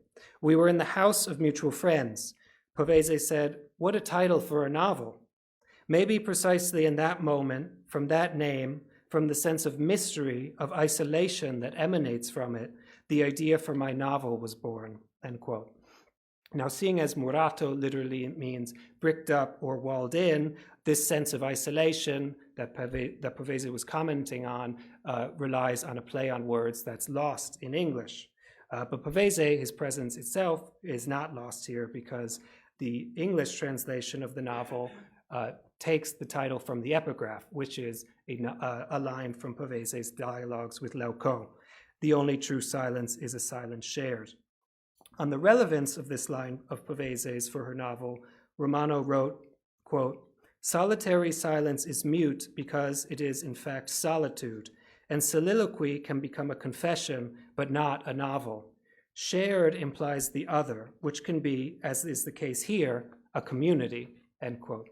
We were in the house of mutual friends. Pavese said, 'What a title for a novel.' Maybe precisely in that moment, from that name, from the sense of mystery, of isolation that emanates from it, the idea for my novel was born," end quote. Now, seeing as murato literally means bricked up or walled in, this sense of isolation that Pavese was commenting on relies on a play on words that's lost in English. But Pavese, his presence itself, is not lost here, because the English translation of the novel takes the title from the epigraph, which is a line from Pavese's dialogues with Leucot. "The only true silence is a silence shared." On the relevance of this line of Pavese's for her novel, Romano wrote, quote, "Solitary silence is mute because it is in fact solitude, and soliloquy can become a confession, but not a novel. Shared implies the other, which can be, as is the case here, a community," end quote.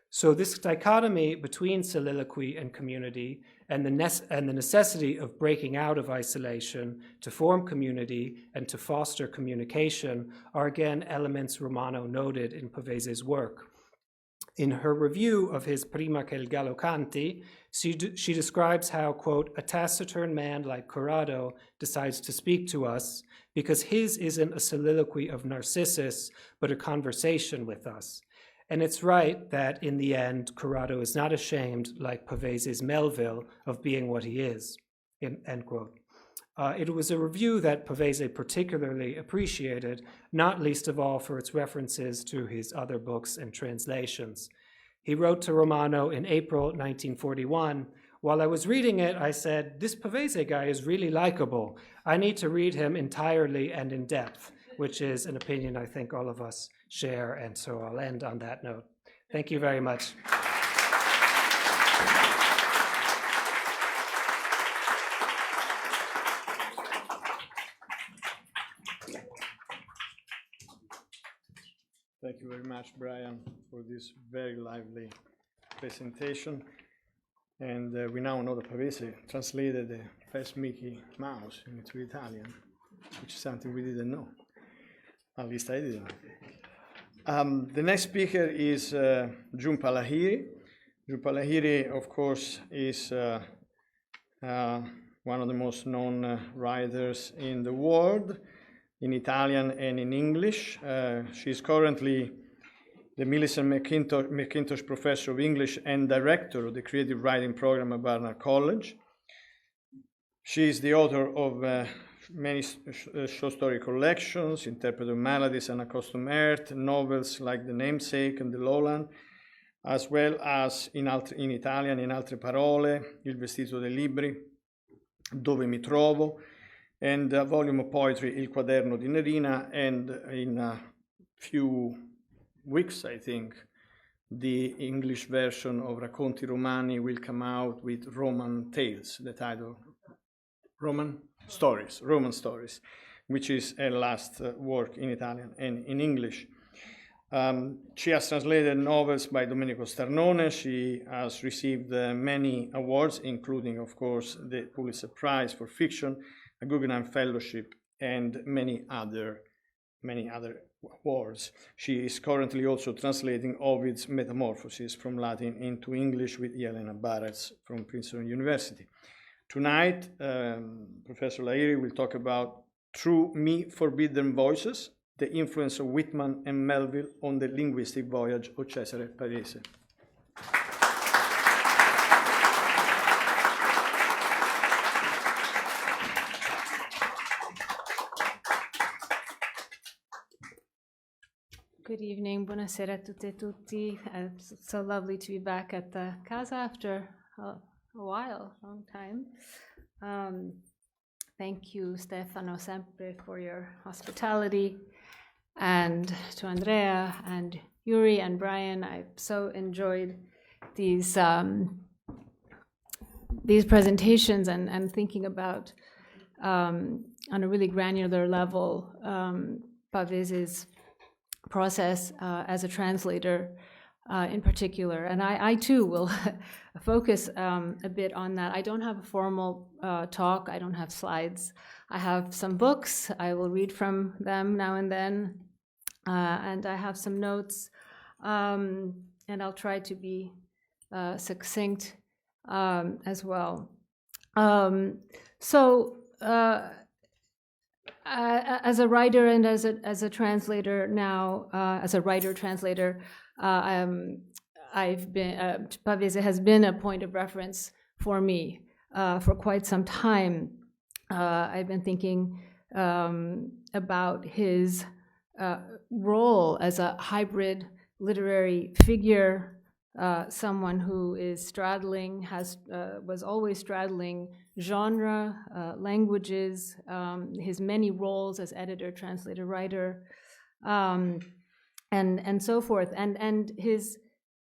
So this dichotomy between soliloquy and community, and the necessity of breaking out of isolation to form community and to foster communication, are again elements Romano noted in Pavese's work. In her review of his Prima che il gallo canti, she describes how, quote, "a taciturn man like Corrado decides to speak to us because his isn't a soliloquy of Narcissus, but a conversation with us. And it's right that in the end, Corrado is not ashamed, like Pavese's Melville, of being what he is, end quote. It was a review that Pavese particularly appreciated, not least of all for its references to his other books and translations. He wrote to Romano in April 1941, "While I was reading it, I said, this Pavese guy is really likable. I need to read him entirely and in depth," which is an opinion I think all of us share, and so I'll end on that note. Thank you very much. Thank you very much, Brian, for this very lively presentation. And we now know that Pavese translated the first Mickey Mouse into Italian, which is something we didn't know. At least I didn't know. The next speaker is Jhumpa Lahiri. Jhumpa Lahiri, of course, is one of the most known writers in the world, in Italian and in English. She is currently the Millicent McIntosh Professor of English and Director of the Creative Writing Program at Barnard College. She is the author of many short story collections, Interpreter of Maladies and Accustomed Earth, novels like The Namesake and The Lowland, as well as in Italian, In altre parole, Il vestito dei libri, Dove mi trovo, and a volume of poetry, Il quaderno di Nerina, and in a few weeks, I think, the English version of Racconti Romani will come out with Roman Tales, the title, Roman Stories, which is her last work in Italian and in English. She has translated novels by Domenico Starnone. She has received many awards, including, of course, the Pulitzer Prize for Fiction, a Guggenheim Fellowship, and many other awards. She is currently also translating Ovid's Metamorphoses from Latin into English with Jelena Barretz from Princeton University. Tonight, Professor Lahiri will talk about Through Me Forbidden Voices, the influence of Whitman and Melville on the linguistic voyage of Cesare Pavese. Good evening, buonasera a tutte e tutti. It's so lovely to be back at the Casa after a long time. Thank you, Stefano, sempre for your hospitality, and to Andrea and Iuri and Brian. I so enjoyed these presentations and thinking about, on a really granular level, Pavese's process as a translator in particular. And I too will focus a bit on that. I don't have a formal talk. I don't have slides. I have some books. I will read from them now and then. And I have some notes. And I'll try to be succinct as well. As a writer and as a translator now, as a writer-translator, Pavese has been a point of reference for me for quite some time. I've been thinking about his role as a hybrid literary figure, someone who is straddling, was always straddling genre, languages, his many roles as editor, translator, writer, and so forth. And his,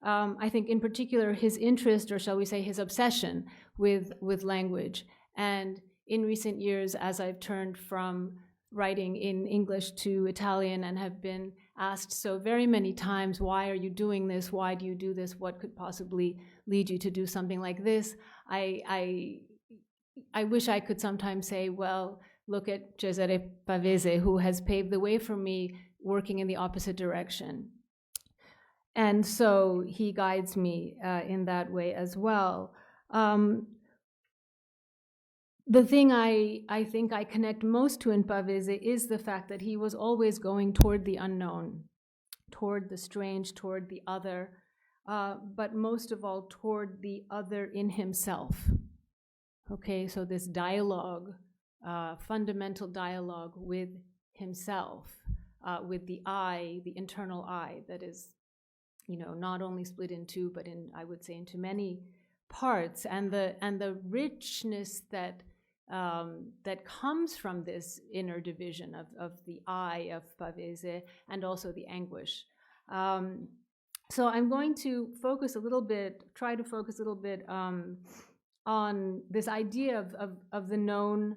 I think in particular, his interest, or shall we say his obsession with language. And in recent years, as I've turned from writing in English to Italian and have been asked so very many times, why are you doing this? Why do you do this? What could possibly lead you to do something like this? I wish I could sometimes say, well, look at Cesare Pavese, who has paved the way for me working in the opposite direction. And so he guides me in that way as well. The thing I think I connect most to in Pavese is the fact that he was always going toward the unknown, toward the strange, toward the other, but most of all toward the other in himself. Okay, so this dialogue, fundamental dialogue with himself, with the I, the internal I, that is, not only split in two, but I would say into many parts, and the richness that comes from this inner division of the I of Pavese, and also the anguish. So I'm going to try to focus a little bit on this idea of the known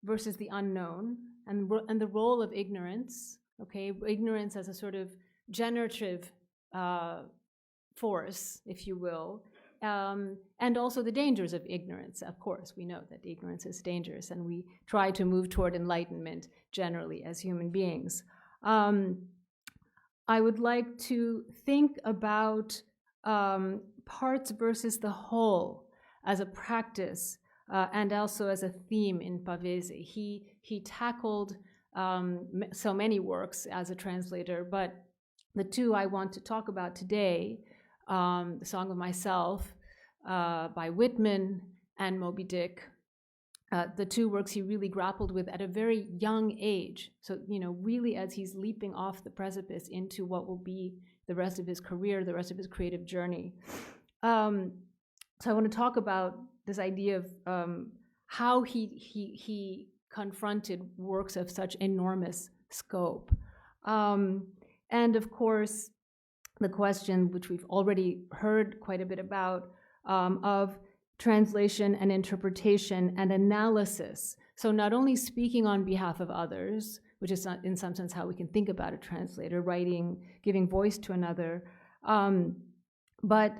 versus the unknown, and the role of ignorance. Okay, ignorance as a sort of generative force, if you will, and also the dangers of ignorance. Of course, we know that ignorance is dangerous, and we try to move toward enlightenment generally as human beings. I would like to think about parts versus the whole as a practice, and also as a theme in Pavese. He tackled so many works as a translator, but the two I want to talk about today, The Song of Myself by Whitman and Moby Dick, the two works he really grappled with at a very young age. So, really as he's leaping off the precipice into what will be the rest of his career, the rest of his creative journey. So I want to talk about this idea of how he confronted works of such enormous scope. And of course, the question, which we've already heard quite a bit about, of translation and interpretation and analysis. So not only speaking on behalf of others, which is in some sense how we can think about a translator, writing, giving voice to another, but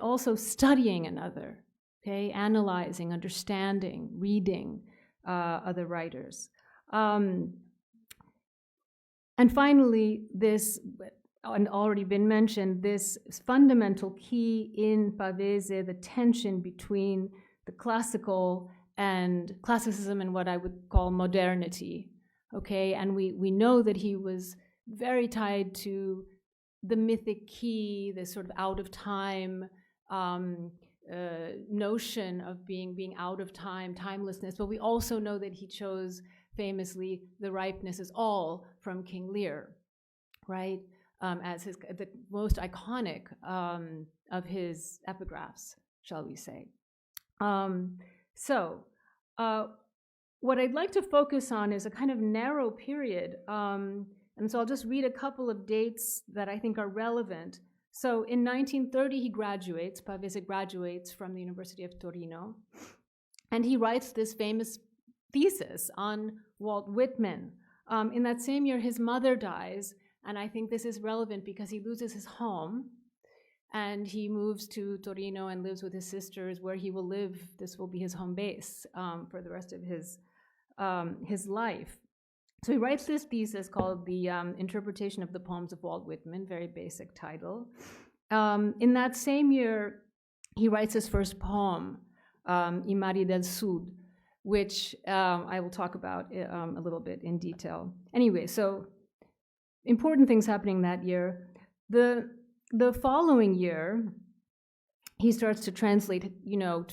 also studying another, okay, analyzing, understanding, reading other writers. And finally, this, and already been mentioned, this fundamental key in Pavese, the tension between the classicism and what I would call modernity, okay? And we know that he was very tied to the mythic key, this sort of out of time notion of being out of time, timelessness, but we also know that he chose famously the ripeness is all from King Lear, right? As the most iconic of his epigraphs, shall we say. So what I'd like to focus on is a kind of narrow period, and so I'll just read a couple of dates that I think are relevant. So in 1930, he graduates, Pavese graduates from the University of Torino, and he writes this famous thesis on Walt Whitman. In that same year, his mother dies, and I think this is relevant because he loses his home, and he moves to Torino and lives with his sisters, where he will live. This will be his home base for the rest of his life. So he writes this thesis called The Interpretation of the Poems of Walt Whitman, very basic title. In that same year, he writes his first poem, I Mari del Sud, which I will talk about a little bit in detail. Anyway, so important things happening that year. The following year, he starts to translate,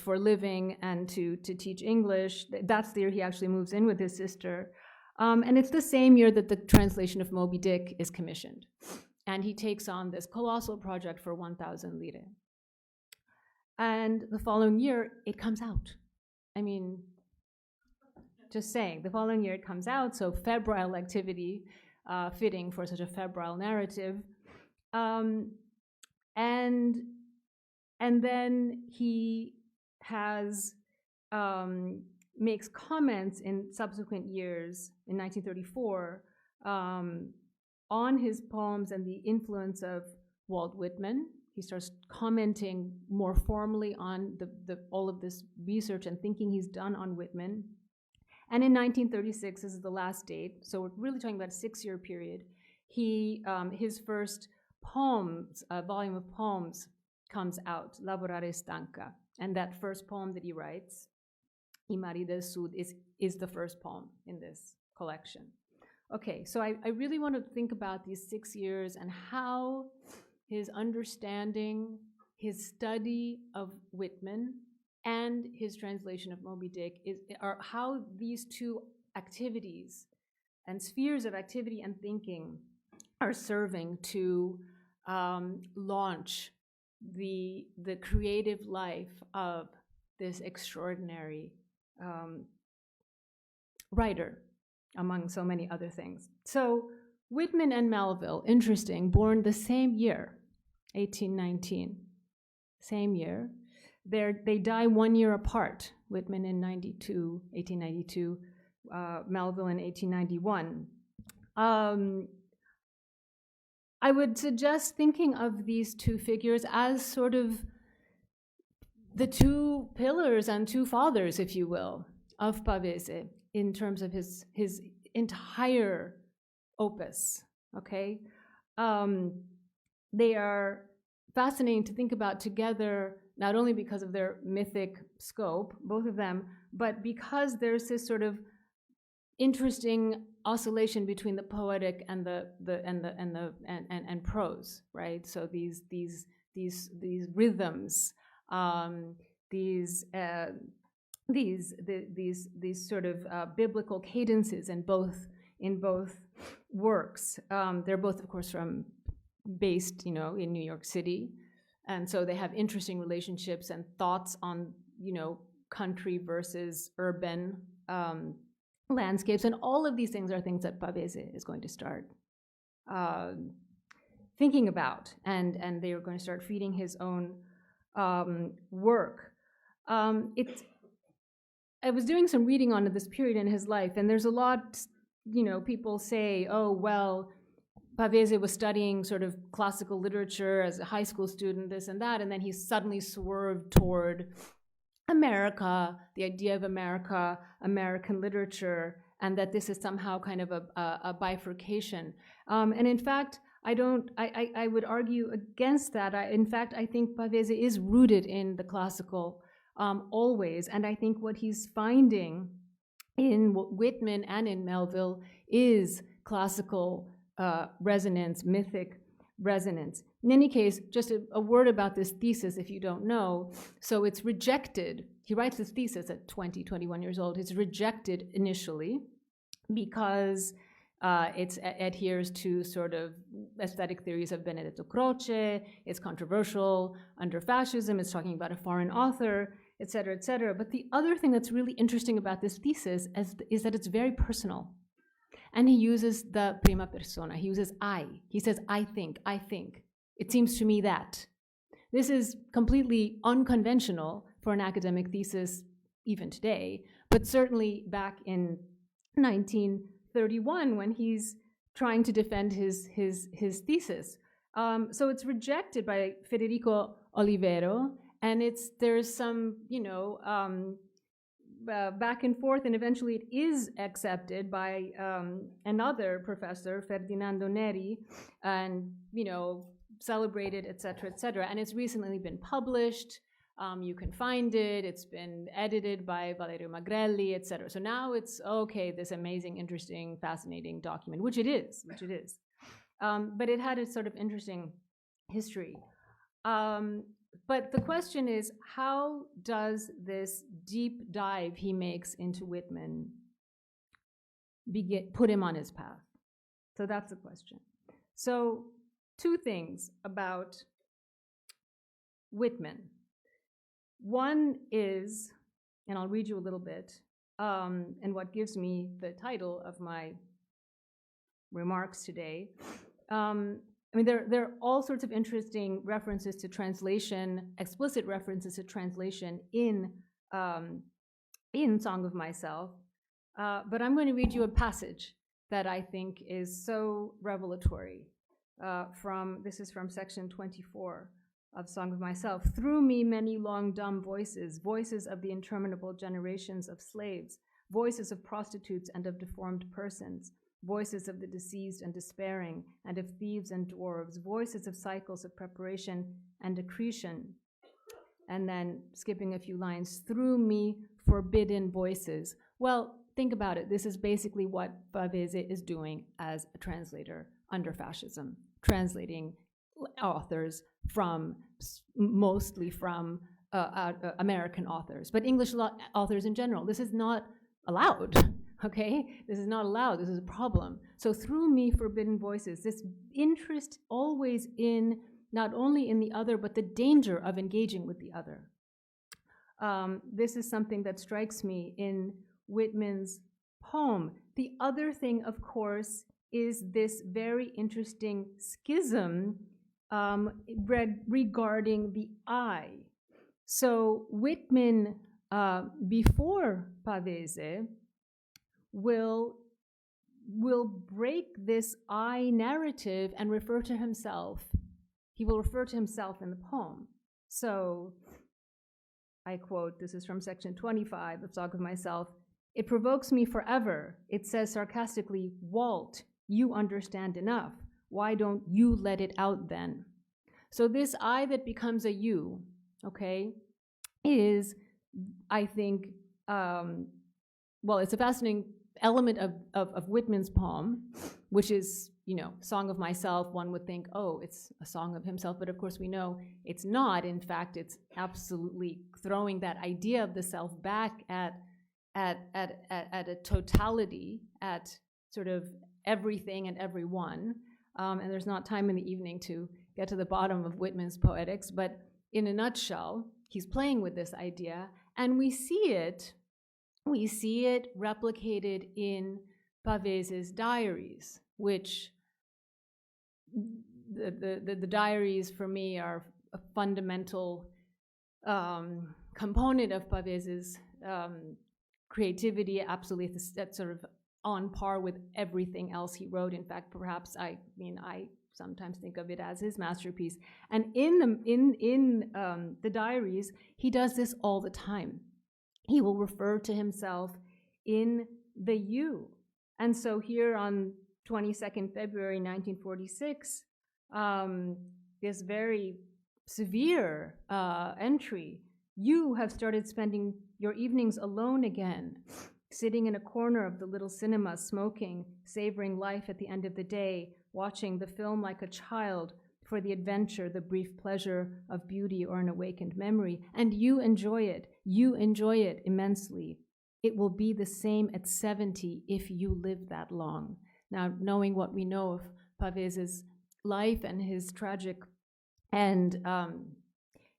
for a living and to teach English. That's the year he actually moves in with his sister. And it's the same year that the translation of Moby Dick is commissioned. And he takes on this colossal project for 1,000 lire. And the following year, it comes out. I mean, just saying, the following year it comes out, so febrile activity, fitting for such a febrile narrative. And then he has makes comments in subsequent years, in 1934, on his poems and the influence of Walt Whitman. He starts commenting more formally on all of this research and thinking he's done on Whitman. And in 1936, this is the last date, so we're really talking about a 6-year period, his first poems, volume of poems, comes out, Lavorare Stanca. And that first poem that he writes, I Mari del Sud, is the first poem in this collection. Okay, so I really want to think about these 6 years and how his understanding, his study of Whitman, and his translation of Moby Dick are how these two activities and spheres of activity and thinking are serving to launch the creative life of this extraordinary writer, among so many other things. So Whitman and Melville, interesting, born the same year, 1819, same year. They die 1 year apart, Whitman in 1892, Melville in 1891. I would suggest thinking of these two figures as sort of the two pillars and two fathers, if you will, of Pavese in terms of his entire opus, okay? They are fascinating to think about together, not only because of their mythic scope, both of them, but because there's this sort of interesting oscillation between the poetic and and prose, right? So these rhythms, these sort of biblical cadences in both works. They're both, of course, based, in New York City, and so they have interesting relationships and thoughts on, country versus urban landscapes, and all of these things are things that Pavese is going to start thinking about, and they are going to start feeding his own work. I was doing some reading on this period in his life, and there's a lot, people say, oh, well, Pavese was studying sort of classical literature as a high school student, this and that, and then he suddenly swerved toward America, the idea of America, American literature, and that this is somehow kind of a bifurcation. And in fact, I would argue against that. In fact, I think Pavese is rooted in the classical always, and I think what he's finding in Whitman and in Melville is classical resonance, mythic resonance. In any case, just a word about this thesis if you don't know. So it's rejected. He writes this thesis at 20, 21 years old. It's rejected initially because it adheres to sort of aesthetic theories of Benedetto Croce. It's controversial under fascism. It's talking about a foreign author, et cetera, et cetera. But the other thing that's really interesting about this thesis is that it's very personal. And he uses the prima persona. He uses I. He says, I think. It seems to me that. This is completely unconventional for an academic thesis even today, but certainly back in 1931 when he's trying to defend his thesis. So it's rejected by Federico Olivero, and there's some, back and forth, and eventually it is accepted by another professor, Ferdinando Neri, and celebrated, et cetera, and it's recently been published. You can find it. It's been edited by Valerio Magrelli, et cetera. So now it's okay, this amazing, interesting, fascinating document, which it is. But it had a sort of interesting history. But the question is, how does this deep dive he makes into Whitman put him on his path? So that's the question. So two things about Whitman. One is, and I'll read you a little bit, and what gives me the title of my remarks today. There are all sorts of interesting references to translation, explicit references to translation in Song of Myself, but I'm going to read you a passage that I think is so revelatory. This is from section 24 of Song of Myself. Through me many long dumb voices, voices of the interminable generations of slaves, voices of prostitutes and of deformed persons, voices of the diseased and despairing, and of thieves and dwarves, voices of cycles of preparation and accretion. And then, skipping a few lines, through me forbidden voices. Well, think about it. This is basically what Pavese is doing as a translator under fascism, translating authors from, mostly from American authors, but English authors in general. This is not allowed, okay? This is not allowed, this is a problem. So through me, Forbidden Voices, this interest always in, not only in the other, but the danger of engaging with the other. This is something that strikes me in Whitman's poem. The other thing, of course, is this very interesting schism regarding the I. So Whitman, before Pavese, will break this I narrative and refer to himself. He will refer to himself in the poem. So I quote, this is from section 25 of Song of Myself. "It provokes me forever," it says sarcastically, "Walt, you understand enough. Why don't you let it out then?" So this I that becomes a you, okay, is, I think, well, it's a fascinating element of Whitman's poem, which is, you know, Song of Myself. One would think, oh, it's a song of himself, but of course we know it's not. In fact, it's absolutely throwing that idea of the self back at a totality, at sort of everything and everyone. And there's not time in the evening to get to the bottom of Whitman's poetics, but in a nutshell, he's playing with this idea, and we see it replicated in Pavese's diaries, which the diaries for me are a fundamental component of Pavese's creativity, absolutely that's sort of on par with everything else he wrote. In fact, perhaps I sometimes think of it as his masterpiece. And in the diaries, he does this all the time. He will refer to himself in the you. And so here on 22nd February 1946, this very severe entry, "You have started spending your evenings alone again, sitting in a corner of the little cinema, smoking, savoring life at the end of the day, watching the film like a child for the adventure, the brief pleasure of beauty or an awakened memory. And you enjoy it immensely. It will be the same at 70 if you live that long." Now, knowing what we know of Pavese's life and his tragic end,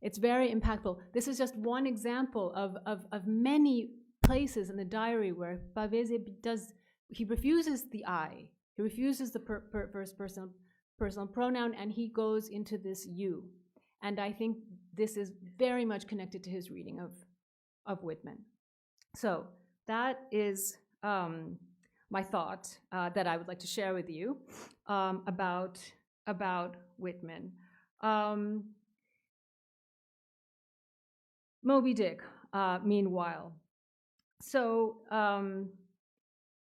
it's very impactful. This is just one example of many places in the diary where Pavese he refuses the I. He refuses the first personal pronoun, and he goes into this you. And I think this is very much connected to his reading of Whitman. So that is my thought that I would like to share with you about Whitman. Moby Dick, meanwhile. So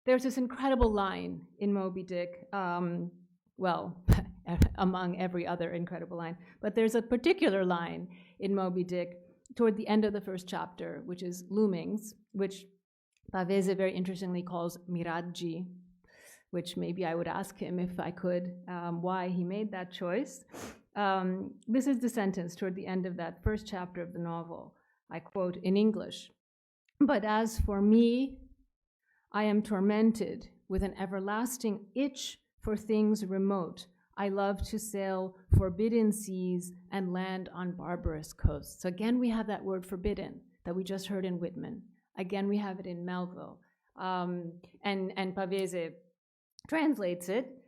there's this incredible line in Moby Dick, well, among every other incredible line, but there's a particular line in Moby Dick toward the end of the first chapter, which is loomings, which Pavese very interestingly calls miraggi, which maybe I would ask him if I could why he made that choice. This is the sentence toward the end of that first chapter of the novel. I quote in English, "But as for me, I am tormented with an everlasting itch for things remote. I love to sail forbidden seas and land on barbarous coasts." So again, we have that word forbidden that we just heard in Whitman. Again, we have it in Melville. And Pavese translates it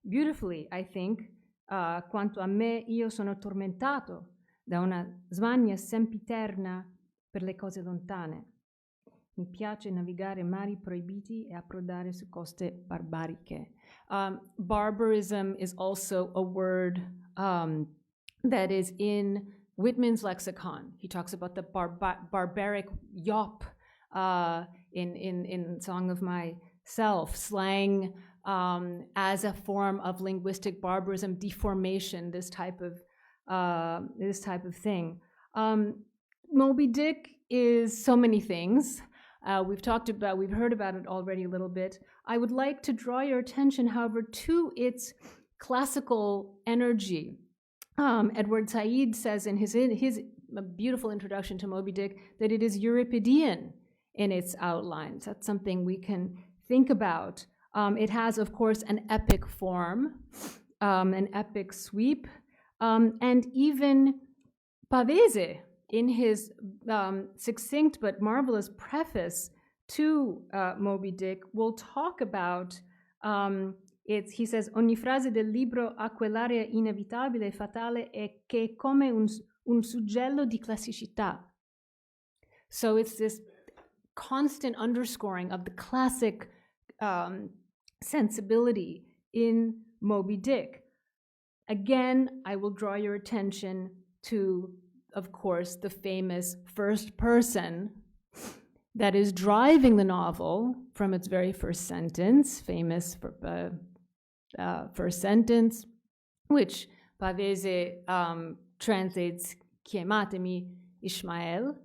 beautifully, I think. "Quanto a me, io sono tormentato da una smania sempiterna per le cose lontane. Mi piace navigare mari proibiti e approdare su coste barbariche." Barbarism is also a word that is in Whitman's lexicon. He talks about the barbaric yop in Song of Myself, slang as a form of linguistic barbarism, deformation, this type of thing. Moby Dick is so many things. We've heard about it already a little bit. I would like to draw your attention, however, to its classical energy. Edward Said says in his beautiful introduction to Moby Dick that it is Euripidean in its outlines. That's something we can think about. It has, of course, an epic form, an epic sweep, and even Pavese, in his succinct but marvelous preface to Moby Dick, will talk about, he says, ogni frase del libro ha quell'area inevitabile e fatale e che è come un suggello di classicità. So it's this constant underscoring of the classic sensibility in Moby Dick. Again, I will draw your attention to, of course, the famous first person that is driving the novel from its very first sentence, famous first sentence, which Pavese translates, chiamatemi Ishmael.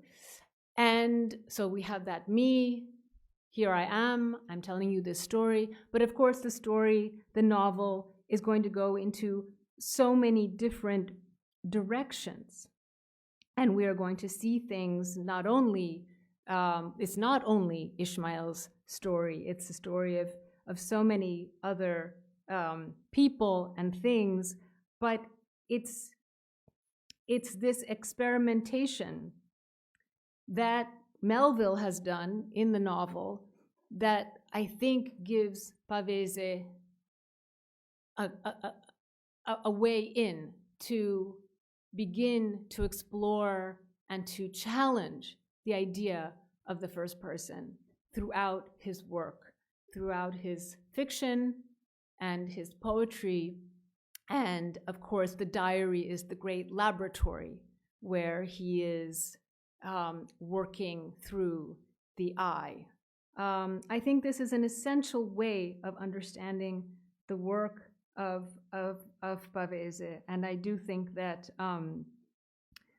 And so we have that me, here I am, I'm telling you this story. But of course, the story, the novel, is going to go into so many different directions. And we are going to see things not only, it's not only Ishmael's story, it's the story of so many other people and things, but it's this experimentation that Melville has done in the novel that I think gives Pavese a way in to begin to explore and to challenge the idea of the first person throughout his work, throughout his fiction and his poetry. And of course, the diary is the great laboratory where he is working through the I. I think this is an essential way of understanding the work of Pavese, and I do think that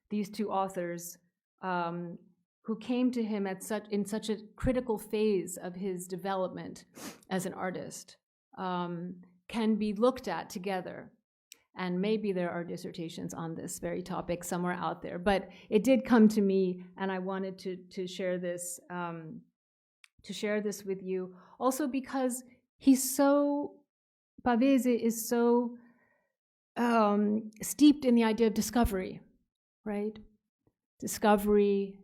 these two authors who came to him in such a critical phase of his development as an artist can be looked at together. And maybe there are dissertations on this very topic somewhere out there, but it did come to me, and I wanted to share this with you. Also, because Pavese is so steeped in the idea of discovery, right? Discovery,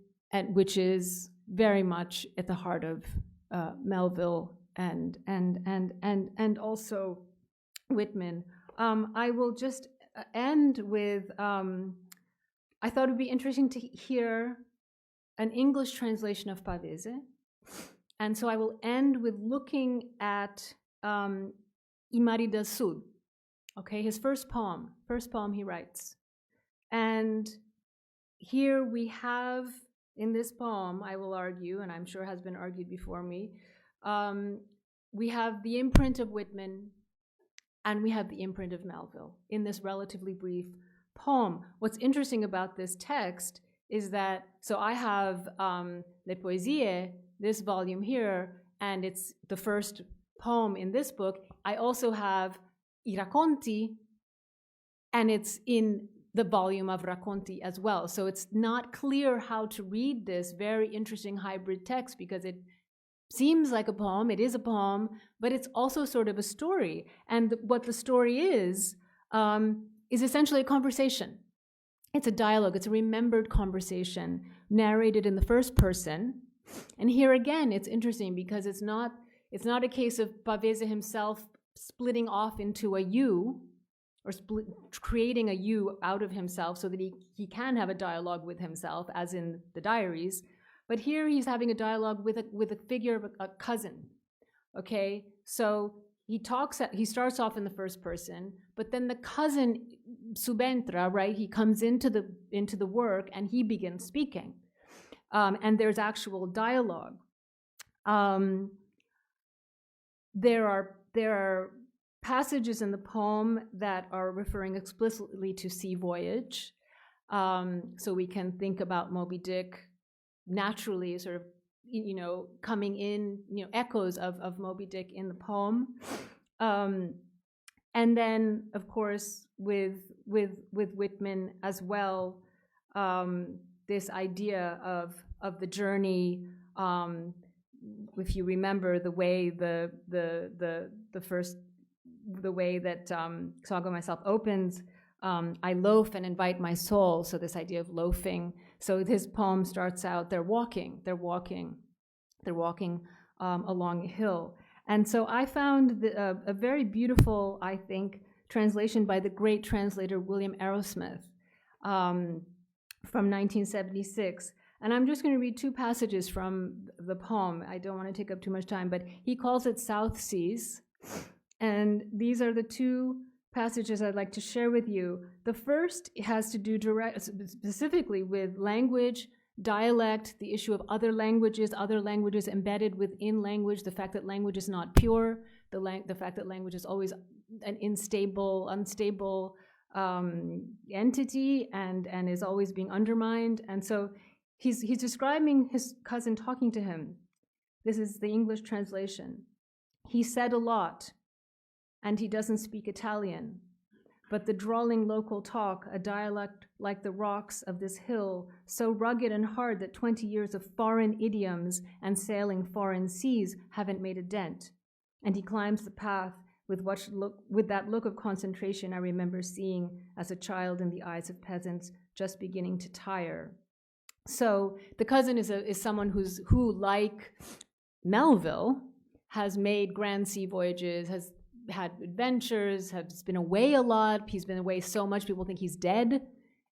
which is very much at the heart of Melville and also Whitman. I will just end with, I thought it would be interesting to hear an English translation of Pavese. And so I will end with looking at I Mari del Sud, okay, his first poem he writes. And here we have, in this poem, I will argue, and I'm sure has been argued before me, we have the imprint of Whitman, and we have the imprint of Melville in this relatively brief poem. What's interesting about this text is that, so I have Le Poesie, this volume here, and it's the first poem in this book. I also have I Racconti, and it's in the volume of Racconti as well. So it's not clear how to read this very interesting hybrid text, because it seems like a poem, it is a poem, but it's also sort of a story. And what the story is essentially a conversation. It's a dialogue, it's a remembered conversation narrated in the first person. And here again, it's interesting because it's not a case of Pavese himself splitting off into a you, or creating a you out of himself so that he can have a dialogue with himself, as in the diaries. But here he's having a dialogue with a figure of a cousin, okay? So he starts off in the first person, but then the cousin subentra, right? He comes into the work and he begins speaking. And there's actual dialogue. There are passages in the poem that are referring explicitly to sea voyage. So we can think about Moby Dick naturally sort of coming in, echoes of Moby Dick in the poem. And then, of course, with Whitman as well, this idea of the journey. If you remember the way the way that Song of Myself opens, I loaf and invite my soul. So this idea of loafing. So his poem starts out, they're walking along a hill. And so I found a very beautiful, I think, translation by the great translator William Arrowsmith from 1976. And I'm just going to read two passages from the poem. I don't want to take up too much time, but he calls it South Seas. And these are the two passages I'd like to share with you. The first has to do specifically with language, dialect, the issue of other languages embedded within language, the fact that language is not pure, the fact that language is always an unstable entity and is always being undermined. And so he's describing his cousin talking to him. This is the English translation. He said a lot, and he doesn't speak Italian. But the drawling local talk, a dialect like the rocks of this hill, so rugged and hard that 20 years of foreign idioms and sailing foreign seas haven't made a dent. And he climbs the path with that look of concentration I remember seeing as a child in the eyes of peasants just beginning to tire. So the cousin is someone who, like Melville, has made grand sea voyages, has had adventures, has been away a lot. He's been away so much people think he's dead,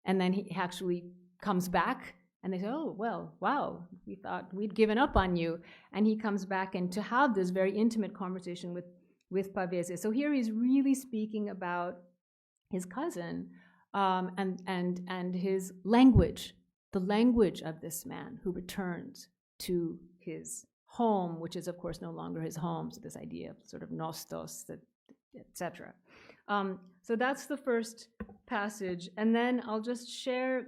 and then he actually comes back and they say, oh, well, wow, we thought we'd given up on you. And he comes back and to have this very intimate conversation with Pavese. So here he's really speaking about his cousin and his language, the language of this man who returns to his home, which is, of course, no longer his home. So this idea of sort of nostos, etc. So that's the first passage. And then I'll just share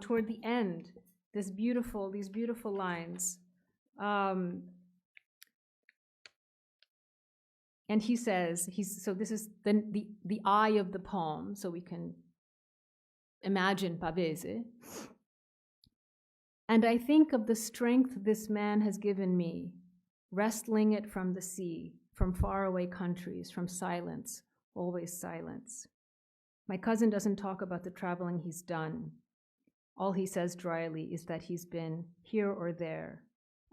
toward the end these beautiful lines. And he says, so this is the eye of the poem, so we can imagine Pavese. And I think of the strength this man has given me, wresting it from the sea, from faraway countries, from silence, always silence. My cousin doesn't talk about the traveling he's done. All he says dryly is that he's been here or there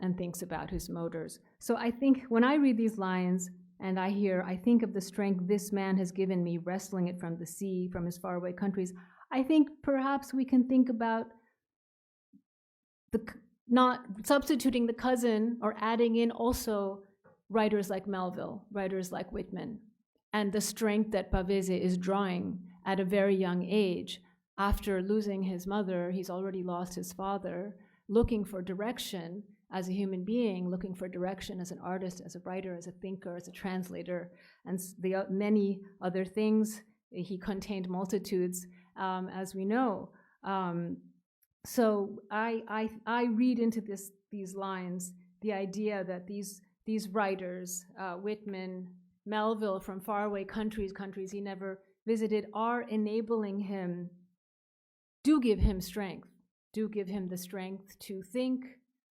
and thinks about his motors. So I think when I read these lines and I think of the strength this man has given me, wresting it from the sea, from his faraway countries, I think perhaps we can think about not substituting the cousin or adding in also writers like Melville, writers like Whitman, and the strength that Pavese is drawing at a very young age. After losing his mother, he's already lost his father, looking for direction as a human being, looking for direction as an artist, as a writer, as a thinker, as a translator, and the many other things. He contained multitudes, as we know. So I read into these lines the idea that these writers, Whitman, Melville, from faraway countries he never visited, are enabling him, do give him the strength to think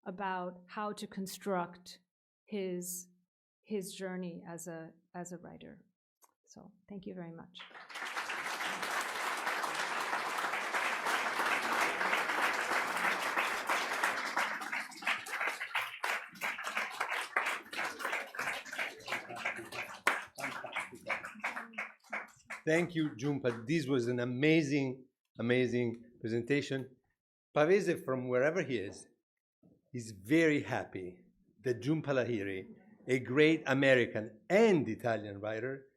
about how to construct his journey as a writer. So thank you very much. Thank you, Jhumpa. This was an amazing presentation. Pavese, from wherever he is very happy that Jhumpa Lahiri, a great American and Italian writer,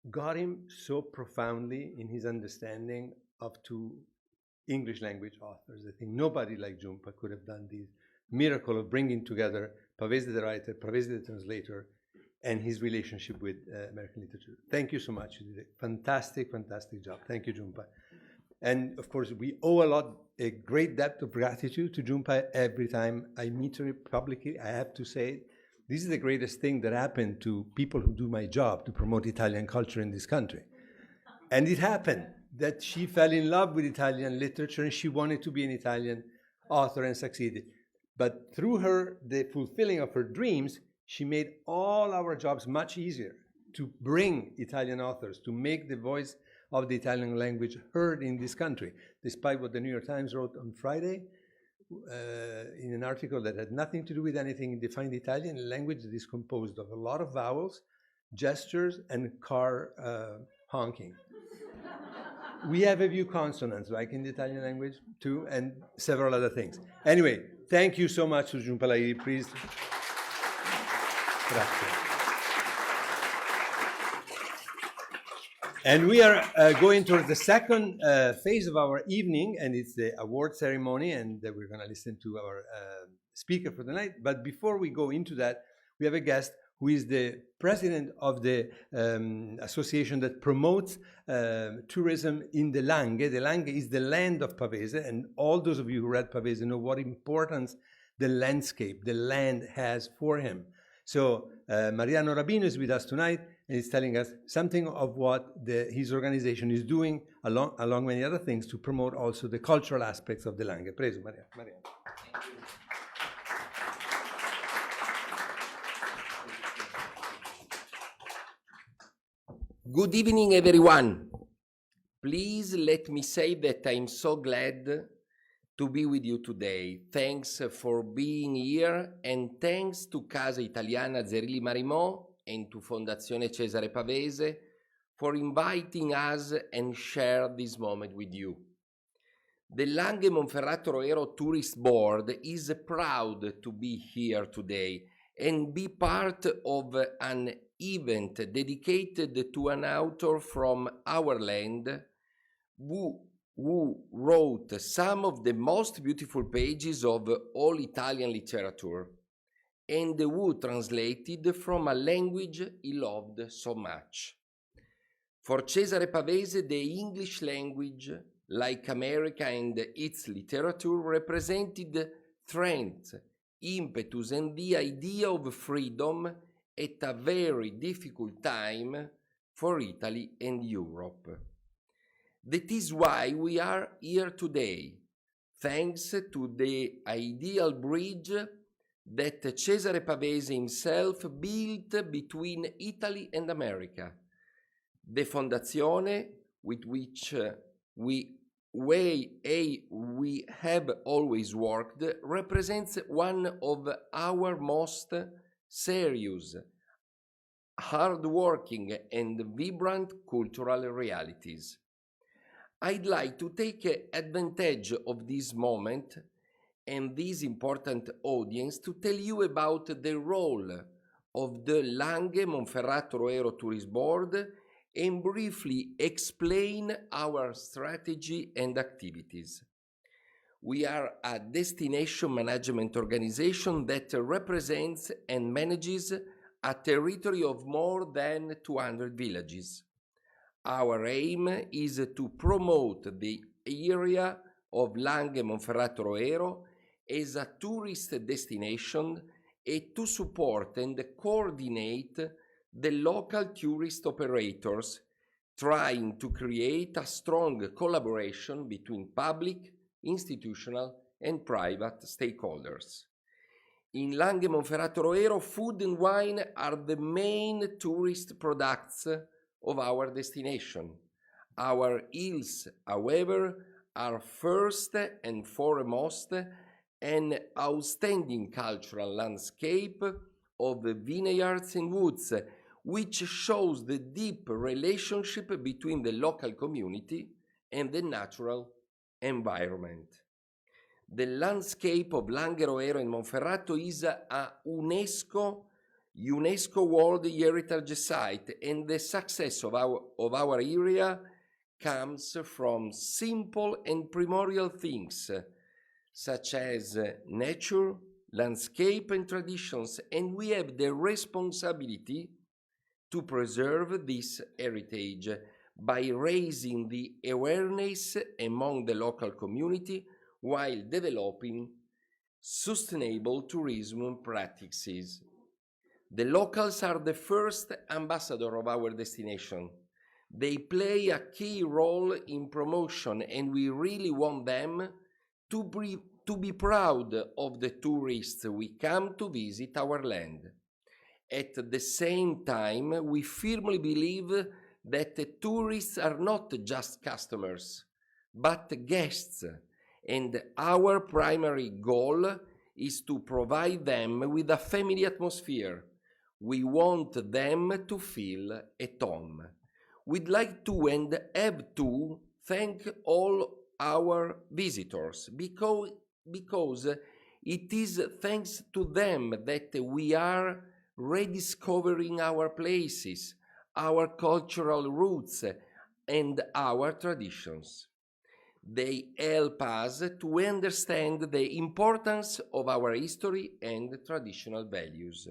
got him so profoundly in his understanding of two English language authors. I think nobody like Jhumpa could have done this miracle of bringing together Pavese the writer, Pavese the translator, and his relationship with American literature. Thank you so much. You did a fantastic job. Thank you, Jhumpa. And of course, we owe a great debt of gratitude to Jhumpa. Every time I meet her publicly, I have to say, this is the greatest thing that happened to people who do my job to promote Italian culture in this country. And it happened that she fell in love with Italian literature and she wanted to be an Italian author and succeeded. But through her, the fulfilling of her dreams, she made all our jobs much easier to bring Italian authors, to make the voice of the Italian language heard in this country, despite what the New York Times wrote on Friday in an article that had nothing to do with anything, defined Italian language that is composed of a lot of vowels, gestures, and car honking. We have a few consonants, like in the Italian language, too, and several other things. Anyway, thank you so much to Jhumpa Lahiri, please. Grazie. And we are going towards the second phase of our evening, and it's the award ceremony, and we're going to listen to our speaker for the night. But before we go into that, we have a guest who is the president of the association that promotes tourism in the Langhe. The Langhe is the land of Pavese, and all those of you who read Pavese know what importance the landscape, the land has for him. So Mariano Rabino is with us tonight, and he's telling us something of what his organization is doing, along many other things, to promote also the cultural aspects of the Langhe. Preso, Mariano. Good evening, everyone. Please let me say that I'm so glad to be with you today. Thanks for being here, and thanks to Casa Italiana Zerilli-Marimò and to Fondazione Cesare Pavese for inviting us and share this moment with you. The Langhe Monferrato Roero Tourist Board is proud to be here today and be part of an event dedicated to an author from our land who wrote some of the most beautiful pages of all Italian literature and who translated from a language he loved so much. For Cesare Pavese, the English language, like America and its literature, represented strength, impetus, and the idea of freedom at a very difficult time for Italy and Europe. That is why we are here today, thanks to the ideal bridge that Cesare Pavese himself built between Italy and America. The Fondazione, with which we have always worked, represents one of our most serious, hard-working, and vibrant cultural realities. I'd like to take advantage of this moment and this important audience to tell you about the role of the Langhe Monferrato Roero Tourist Board and briefly explain our strategy and activities. We are a destination management organization that represents and manages a territory of more than 200 villages. Our aim is to promote the area of Langhe Monferrato Roero as a tourist destination and to support and coordinate the local tourist operators, trying to create a strong collaboration between public, institutional, and private stakeholders. In Langhe Monferrato Roero, food and wine are the main tourist products of our destination. Our hills, however, are first and foremost an outstanding cultural landscape of vineyards and woods, which shows the deep relationship between the local community and the natural environment. The landscape of Langhe, Roero, and Monferrato is a UNESCO World Heritage Site, and the success of our area comes from simple and primordial things, such as nature, landscape, and traditions, and we have the responsibility to preserve this heritage by raising the awareness among the local community while developing sustainable tourism practices. The locals are the first ambassador of our destination. They play a key role in promotion, and we really want them to be proud of the tourists we come to visit our land. At the same time, we firmly believe that the tourists are not just customers, but guests, and our primary goal is to provide them with a family atmosphere. We want them to feel at home. We'd like to and have to thank all our visitors because it is thanks to them that we are rediscovering our places, our cultural roots, and our traditions. They help us to understand the importance of our history and traditional values.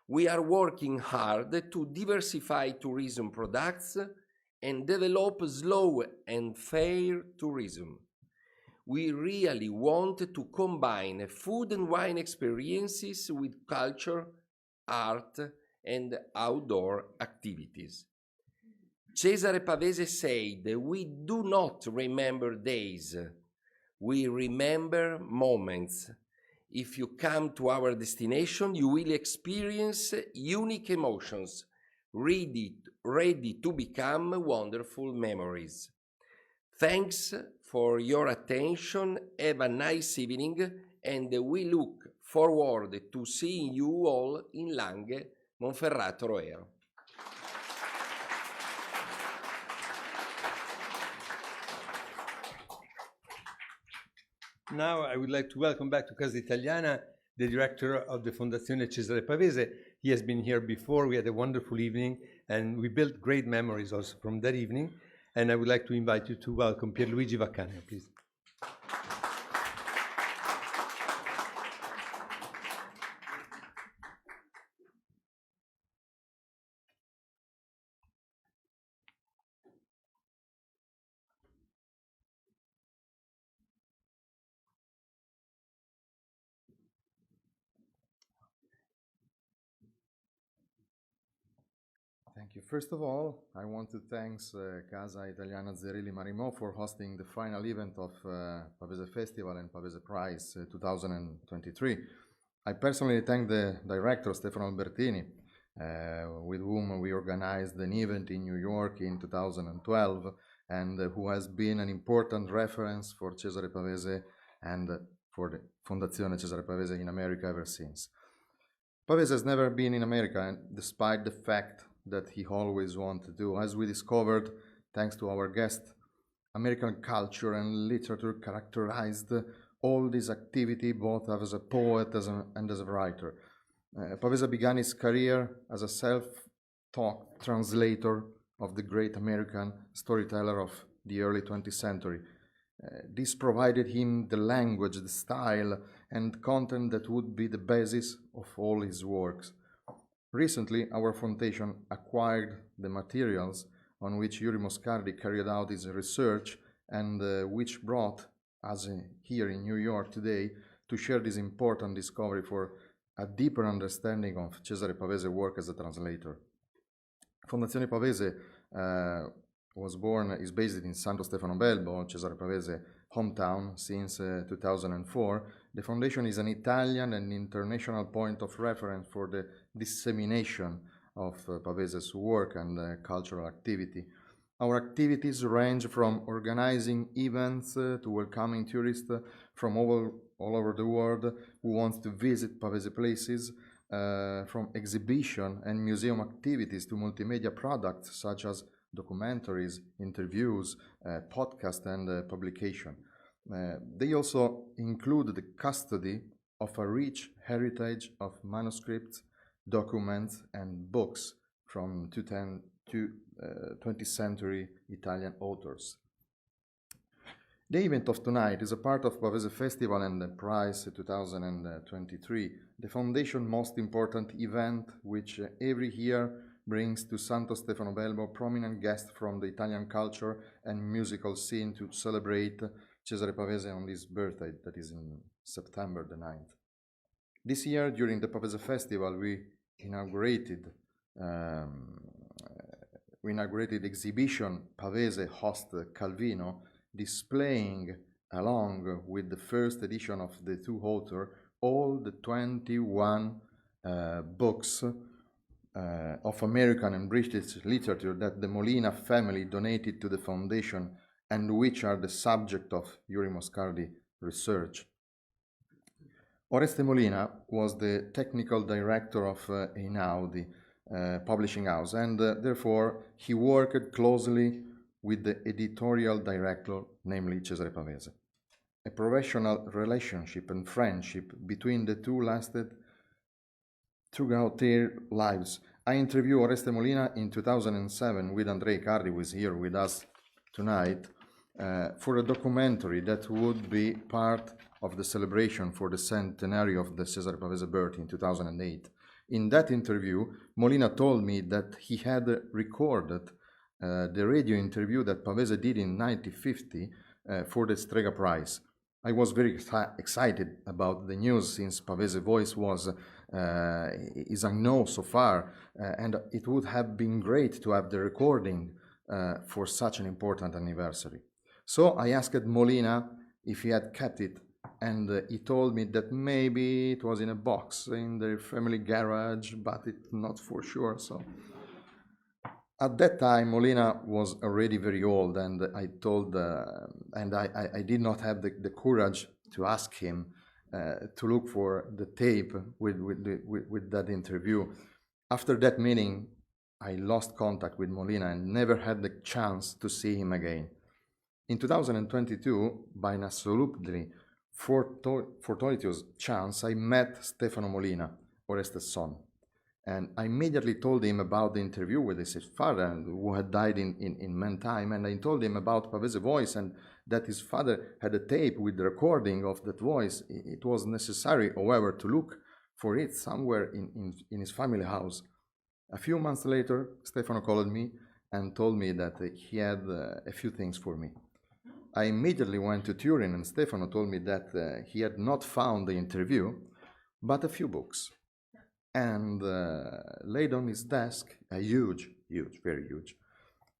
We are working hard to diversify tourism products and develop slow and fair tourism. We really want to combine food and wine experiences with culture, art, and outdoor activities. Cesare Pavese said, "We do not remember days, we remember moments. If you come to our destination, you will experience unique emotions, ready to become wonderful memories." Thanks for your attention, have a nice evening, and we look forward to seeing you all in Langhe, Monferrato, Roero. Now I would like to welcome back to Casa Italiana the director of the Fondazione Cesare Pavese. He has been here before. We had a wonderful evening and we built great memories also from that evening. And I would like to invite you to welcome Pierluigi Vaccaneo, please. Thank you. First of all, I want to thank Casa Italiana Zerilli-Marimò for hosting the final event of Pavese Festival and Pavese Prize 2023. I personally thank the director, Stefano Albertini, with whom we organized an event in New York in 2012, and who has been an important reference for Cesare Pavese and for the Fondazione Cesare Pavese in America ever since. Pavese has never been in America, and despite the fact that he always wanted to. As we discovered, thanks to our guest, American culture and literature characterized all this activity, both as a poet and as a writer. Pavese began his career as a self-taught translator of the great American storyteller of the early 20th century. This provided him the language, the style, and content that would be the basis of all his works. Recently, our foundation acquired the materials on which Iuri Moscardi carried out his research and which brought us here in New York today to share this important discovery for a deeper understanding of Cesare Pavese's work as a translator. Fondazione Pavese is based in Santo Stefano Belbo, Cesare Pavese's hometown, since 2004. The foundation is an Italian and international point of reference for the dissemination of Pavese's work and cultural activity. Our activities range from organizing events to welcoming tourists from all over the world who want to visit Pavese places, from exhibition and museum activities to multimedia products such as documentaries, interviews, podcasts, and publication. They also include the custody of a rich heritage of manuscripts, documents, and books from 20th century Italian authors. The event of tonight is a part of Pavese Festival and the Prize 2023, the Foundation's most important event, which every year brings to Santo Stefano Belbo prominent guests from the Italian culture and musical scene to celebrate Cesare Pavese on his birthday, that is in September the 9th. This year, during the Pavese Festival, we inaugurated exhibition Pavese host Calvino, displaying, along with the first edition of the two authors, all the 21 books of American and British literature that the Molina family donated to the foundation and which are the subject of Iuri Moscardi research. Oreste Molina was the technical director of Einaudi, publishing house, and therefore he worked closely with the editorial director, namely Cesare Pavese. A professional relationship and friendship between the two lasted throughout their lives. I interviewed Oreste Molina in 2007 with Andrei Cardi, who is here with us tonight, for a documentary that would be part of the celebration for the centenary of the Cesare Pavese birth in 2008. In that interview, Molina told me that he had recorded the radio interview that Pavese did in 1950 for the Strega Prize. I was very excited about the news since Pavese's voice is unknown so far, and it would have been great to have the recording for such an important anniversary. So I asked Molina if he had kept it, and he told me that maybe it was in a box in their family garage, but it's not for sure. So at that time, Molina was already very old, and I told, I did not have the courage to ask him to look for the tape with that interview. After that meeting, I lost contact with Molina and never had the chance to see him again. In 2022, by an absolutely fortuitous chance, I met Stefano Molina, Oreste's son. And I immediately told him about the interview with his father, who had died in meantime, and I told him about Pavese's voice and that his father had a tape with the recording of that voice. It was necessary, however, to look for it somewhere in his family house. A few months later, Stefano called me and told me that he had a few things for me. I immediately went to Turin, and Stefano told me that he had not found the interview, but a few books. And laid on his desk a huge, very huge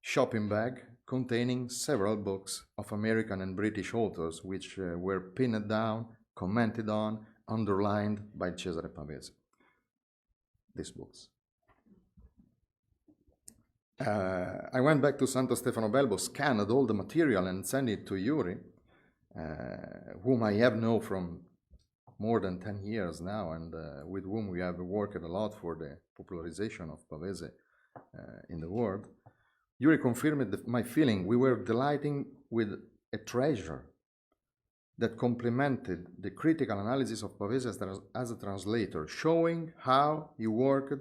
shopping bag containing several books of American and British authors, which were pinned down, commented on, underlined by Cesare Pavese. These books. I went back to Santo Stefano Belbo, scanned all the material and sent it to Iuri, whom I have known from more than 10 years now, and with whom we have worked a lot for the popularization of Pavese in the world. Iuri confirmed my feeling. We were delighting with a treasure that complemented the critical analysis of Pavese as a translator, showing how he worked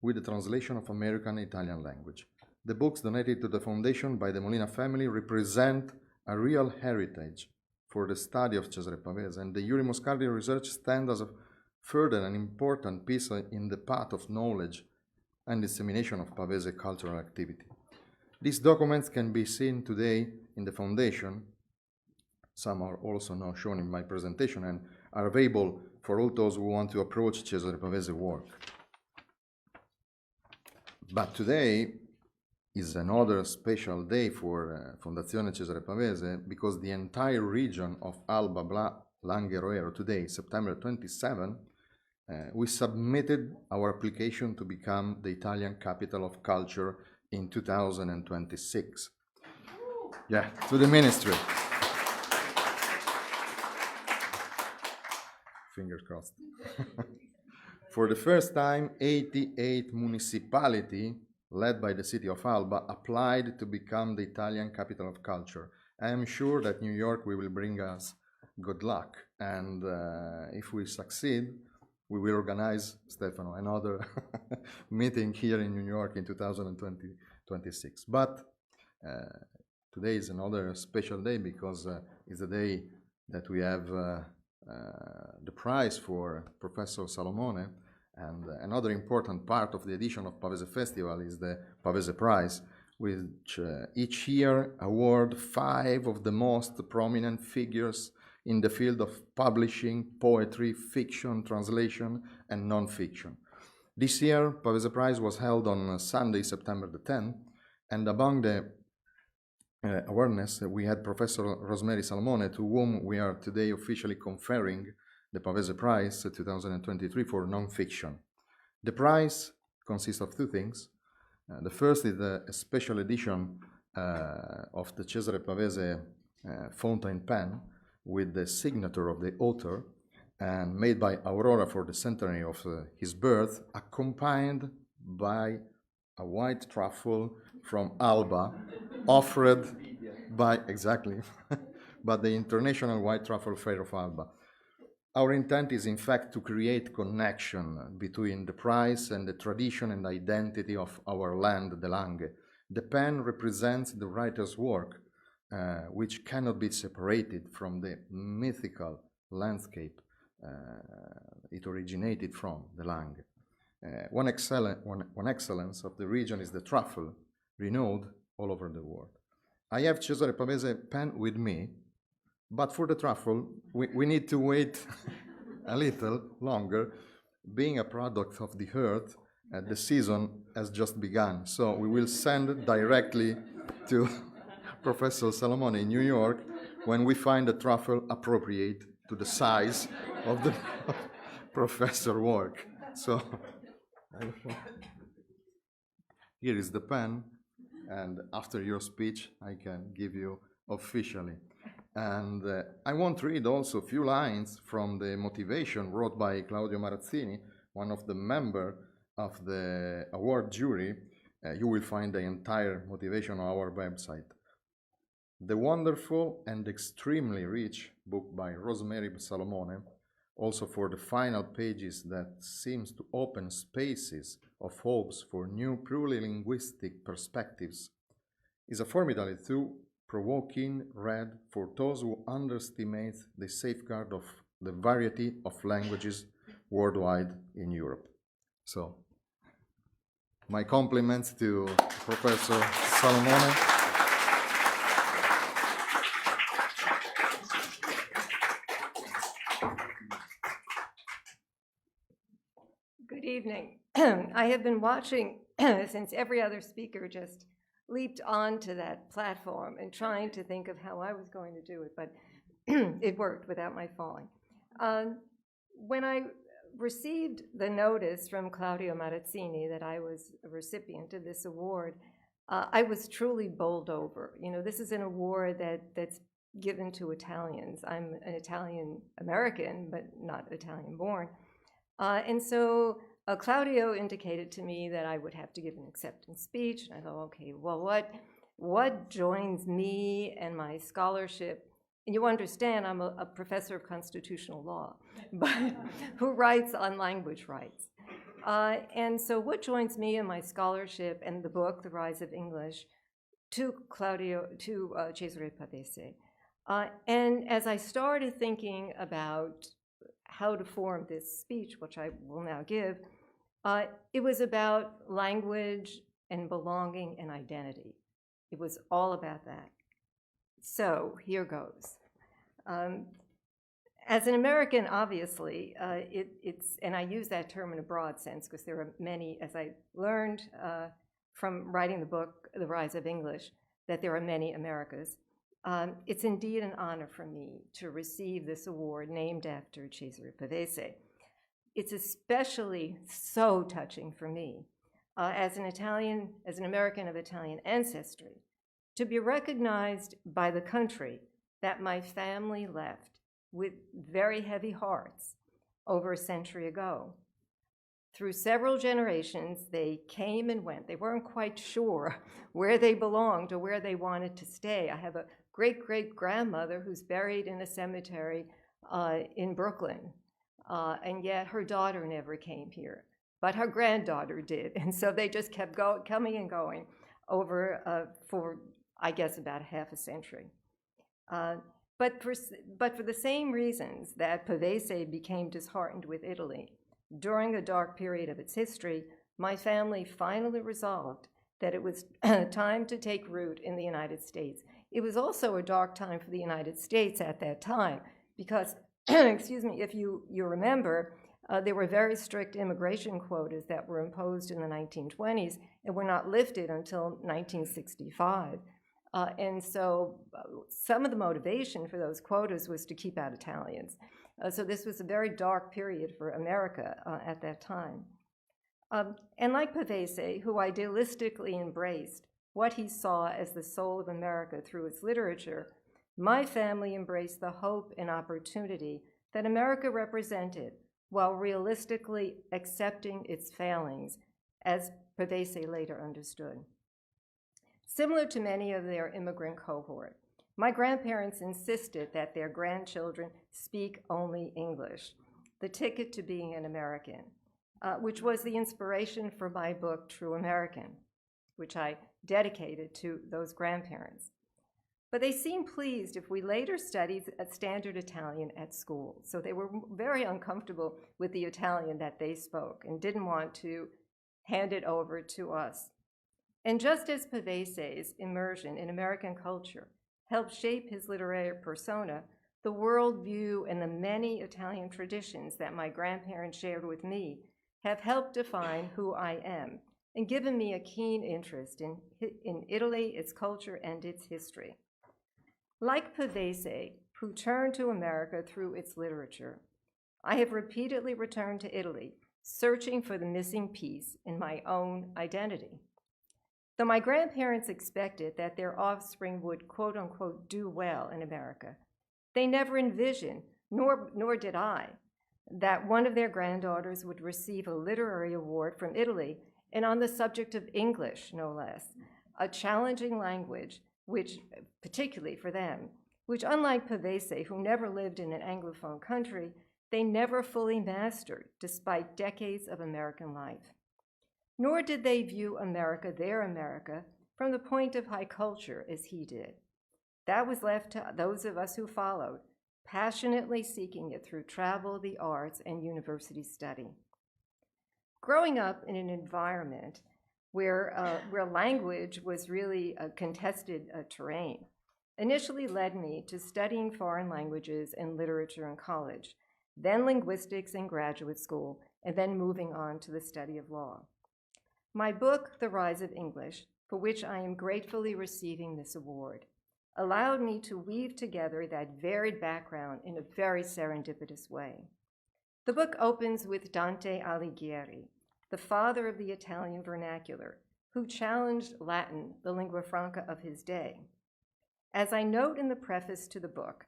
with the translation of American and Italian language. The books donated to the foundation by the Molina family represent a real heritage for the study of Cesare Pavese, and the Iuri Moscardi research stands as a further an important piece in the path of knowledge and dissemination of Pavese cultural activity. These documents can be seen today in the foundation. Some are also now shown in my presentation and are available for all those who want to approach Cesare Pavese's work. But today is another special day for Fondazione Cesare Pavese, because the entire region of Alba, Langhe, Roero, today, September 27, we submitted our application to become the Italian capital of culture in 2026. Yeah, to the ministry. Fingers crossed. For the first time, 88 municipalities, led by the city of Alba, applied to become the Italian capital of culture. I am sure that New York will bring us good luck, and if we succeed, we will organize, Stefano, another meeting here in New York in 2026. But today is another special day, because it's a day that we have the prize for Professor Salomone, And another important part of the edition of Pavese Festival is the Pavese Prize, which each year award 5 of the most prominent figures in the field of publishing, poetry, fiction, translation, and non-fiction. This year, Pavese Prize was held on Sunday, September the 10th, and among the awareness, we had Professor Rosemary Salomone, to whom we are today officially conferring the Pavese Prize 2023 for non-fiction. The prize consists of 2 things. The first is a special edition of the Cesare Pavese fountain pen with the signature of the author, and made by Aurora for the centenary of his birth, accompanied by a white truffle from Alba, offered by, exactly, by the International White Truffle Fair of Alba. Our intent is, in fact, to create connection between the prize and the tradition and identity of our land, the Langhe. The pen represents the writer's work, which cannot be separated from the mythical landscape it originated from, the Langhe. One excellence of the region is the truffle, renowned all over the world. I have Cesare Pavese pen with me, but for the truffle, we need to wait a little longer. Being a product of the earth, the season has just begun. So we will send it directly to Professor Salomone in New York when we find a truffle appropriate to the size of the professor work. So here is the pen, and after your speech, I can give you officially. And I want to read also a few lines from the motivation wrote by Claudio Marazzini, one of the members of the award jury. You will find the entire motivation on our website. The wonderful and extremely rich book by Rosemary Salomone, also for the final pages that seems to open spaces of hopes for new plurilinguistic perspectives, is a formidable tool, provoking read for those who underestimate the safeguard of the variety of languages worldwide in Europe. So, my compliments to Professor Salomone. Good evening. I have been watching since every other speaker just leaped onto that platform and trying to think of how I was going to do it, but it worked without my falling. When I received the notice from Claudio Marazzini that I was a recipient of this award, I was truly bowled over. You know, this is an award that's given to Italians. I'm an Italian American, but not Italian born. And so Claudio indicated to me that I would have to give an acceptance speech. And I thought, okay, well, what joins me and my scholarship? And you understand, I'm a professor of constitutional law, but who writes on language rights. And so what joins me and my scholarship and the book, The Rise of English, to Cesare Pavese. And as I started thinking about how to form this speech, which I will now give, it was about language and belonging and identity. It was all about that. So here goes. As an American, obviously, it's, and I use that term in a broad sense because there are many, as I learned from writing the book, The Rise of English, that there are many Americas. It's indeed an honor for me to receive this award named after Cesare Pavese. It's especially so touching for me, as an American of Italian ancestry, to be recognized by the country that my family left with very heavy hearts over a century ago. Through several generations, they came and went. They weren't quite sure where they belonged or where they wanted to stay. I have a great-great-grandmother who's buried in a cemetery in Brooklyn, and yet her daughter never came here, but her granddaughter did, and so they just kept coming and going over for, I guess, about half a century. But for the same reasons that Pavese became disheartened with Italy, during a dark period of its history, my family finally resolved that it was time to take root in the United States. It was also a dark time for the United States at that time because, excuse me, if you remember, there were very strict immigration quotas that were imposed in the 1920s and were not lifted until 1965. And so some of the motivation for those quotas was to keep out Italians. So this was a very dark period for America at that time. And like Pavese, who idealistically embraced what he saw as the soul of America through its literature, my family embraced the hope and opportunity that America represented while realistically accepting its failings, as Pavese later understood. Similar to many of their immigrant cohort, my grandparents insisted that their grandchildren speak only English, the ticket to being an American, which was the inspiration for my book, True American, which I dedicated to those grandparents. But they seemed pleased if we later studied standard Italian at school. So they were very uncomfortable with the Italian that they spoke and didn't want to hand it over to us. And just as Pavese's immersion in American culture helped shape his literary persona, the worldview and the many Italian traditions that my grandparents shared with me have helped define who I am and given me a keen interest in Italy, its culture, and its history. Like Pavese, who turned to America through its literature, I have repeatedly returned to Italy, searching for the missing piece in my own identity. Though my grandparents expected that their offspring would, quote unquote, do well in America, they never envisioned, nor did I, that one of their granddaughters would receive a literary award from Italy, and on the subject of English, no less, a challenging language, which, particularly for them, which unlike Pavese, who never lived in an Anglophone country, they never fully mastered despite decades of American life. Nor did they view America, their America, from the point of high culture as he did. That was left to those of us who followed, passionately seeking it through travel, the arts, and university study. Growing up in an environment where language was really a contested terrain initially led me to studying foreign languages and literature in college, then linguistics in graduate school, and then moving on to the study of law. My book, The Rise of English, for which I am gratefully receiving this award, allowed me to weave together that varied background in a very serendipitous way. The book opens with Dante Alighieri, the father of the Italian vernacular, who challenged Latin, the lingua franca of his day. As I note in the preface to the book,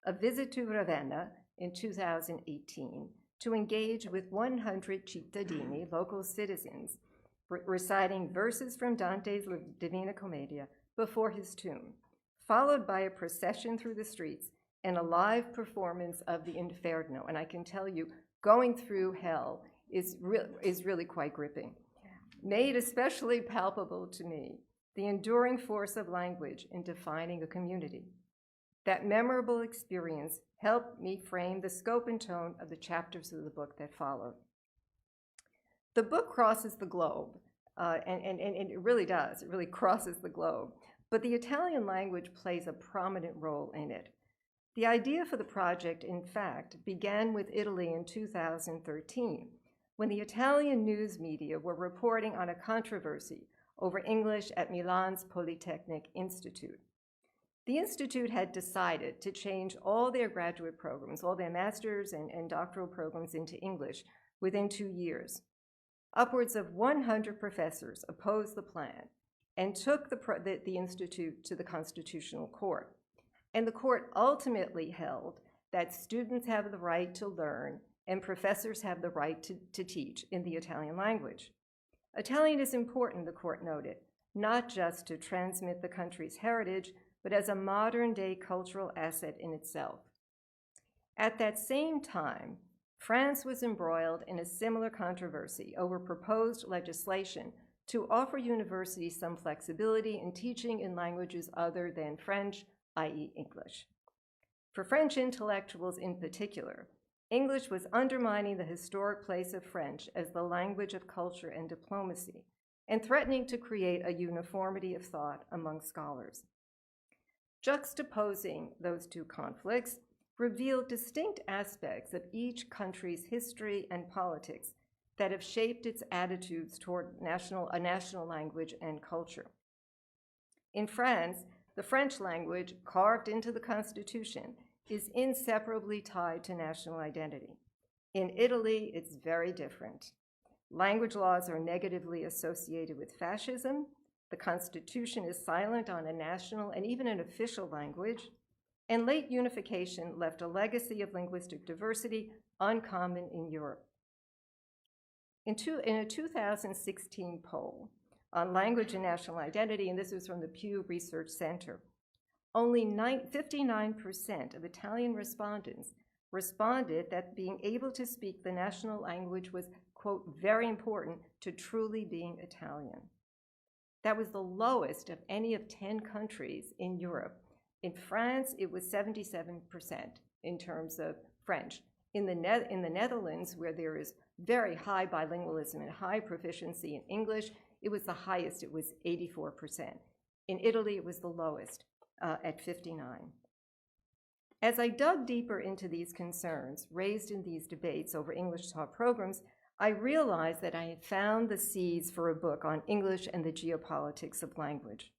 a visit to Ravenna in 2018 to engage with 100 cittadini, local citizens, reciting verses from Dante's Divina Commedia before his tomb, followed by a procession through the streets and a live performance of the Inferno. And I can tell you, going through hell is really quite gripping. Made especially palpable to me the enduring force of language in defining a community. That memorable experience helped me frame the scope and tone of the chapters of the book that followed. The book crosses the globe, and it really does. It really crosses the globe. But the Italian language plays a prominent role in it. The idea for the project, in fact, began with Italy in 2013, when the Italian news media were reporting on a controversy over English at Milan's Polytechnic Institute. The Institute had decided to change all their graduate programs, all their master's and doctoral programs into English within 2 years. Upwards of 100 professors opposed the plan and took the Institute to the Constitutional Court. And the court ultimately held that students have the right to learn and professors have the right to teach in the Italian language. Italian is important, the court noted, not just to transmit the country's heritage, but as a modern-day cultural asset in itself. At that same time, France was embroiled in a similar controversy over proposed legislation to offer universities some flexibility in teaching in languages other than French, i.e. English. For French intellectuals in particular, English was undermining the historic place of French as the language of culture and diplomacy, and threatening to create a uniformity of thought among scholars. Juxtaposing those two conflicts revealed distinct aspects of each country's history and politics that have shaped its attitudes toward a national language and culture. In France, the French language, carved into the Constitution, is inseparably tied to national identity. In Italy, it's very different. Language laws are negatively associated with fascism. The Constitution is silent on a national and even an official language. And late unification left a legacy of linguistic diversity uncommon in Europe. In a 2016 poll on language and national identity, and this was from the Pew Research Center, only 59% of Italian respondents responded that being able to speak the national language was, quote, very important to truly being Italian. That was the lowest of any of 10 countries in Europe. In France, it was 77% in terms of French. In the Netherlands, where there is very high bilingualism and high proficiency in English, it was the highest, it was 84%. In Italy, it was the lowest, at 59. As I dug deeper into these concerns raised in these debates over English taught programs, I realized that I had found the seeds for a book on English and the geopolitics of language.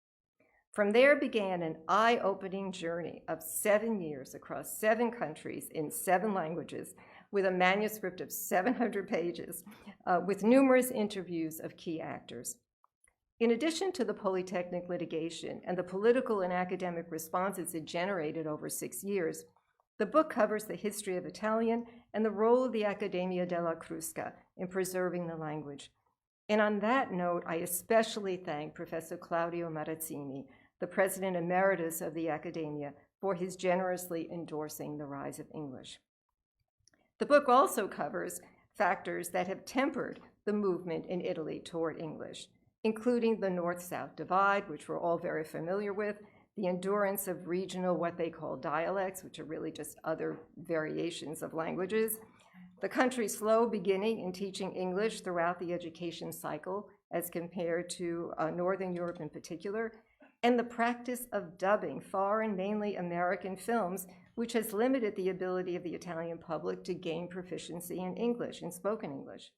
From there began an eye-opening journey of 7 years across 7 countries in 7 languages with a manuscript of 700 pages, with numerous interviews of key actors. In addition to the Polytechnic litigation and the political and academic responses it generated over 6 years, the book covers the history of Italian and the role of the Accademia della Crusca in preserving the language. And on that note, I especially thank Professor Claudio Marazzini, the President Emeritus of the Accademia, for his generously endorsing the rise of English. The book also covers factors that have tempered the movement in Italy toward English, including the North-South divide, which we're all very familiar with, the endurance of regional, what they call dialects, which are really just other variations of languages, the country's slow beginning in teaching English throughout the education cycle as compared to Northern Europe in particular, and the practice of dubbing foreign, mainly American films, which has limited the ability of the Italian public to gain proficiency in English, in spoken English.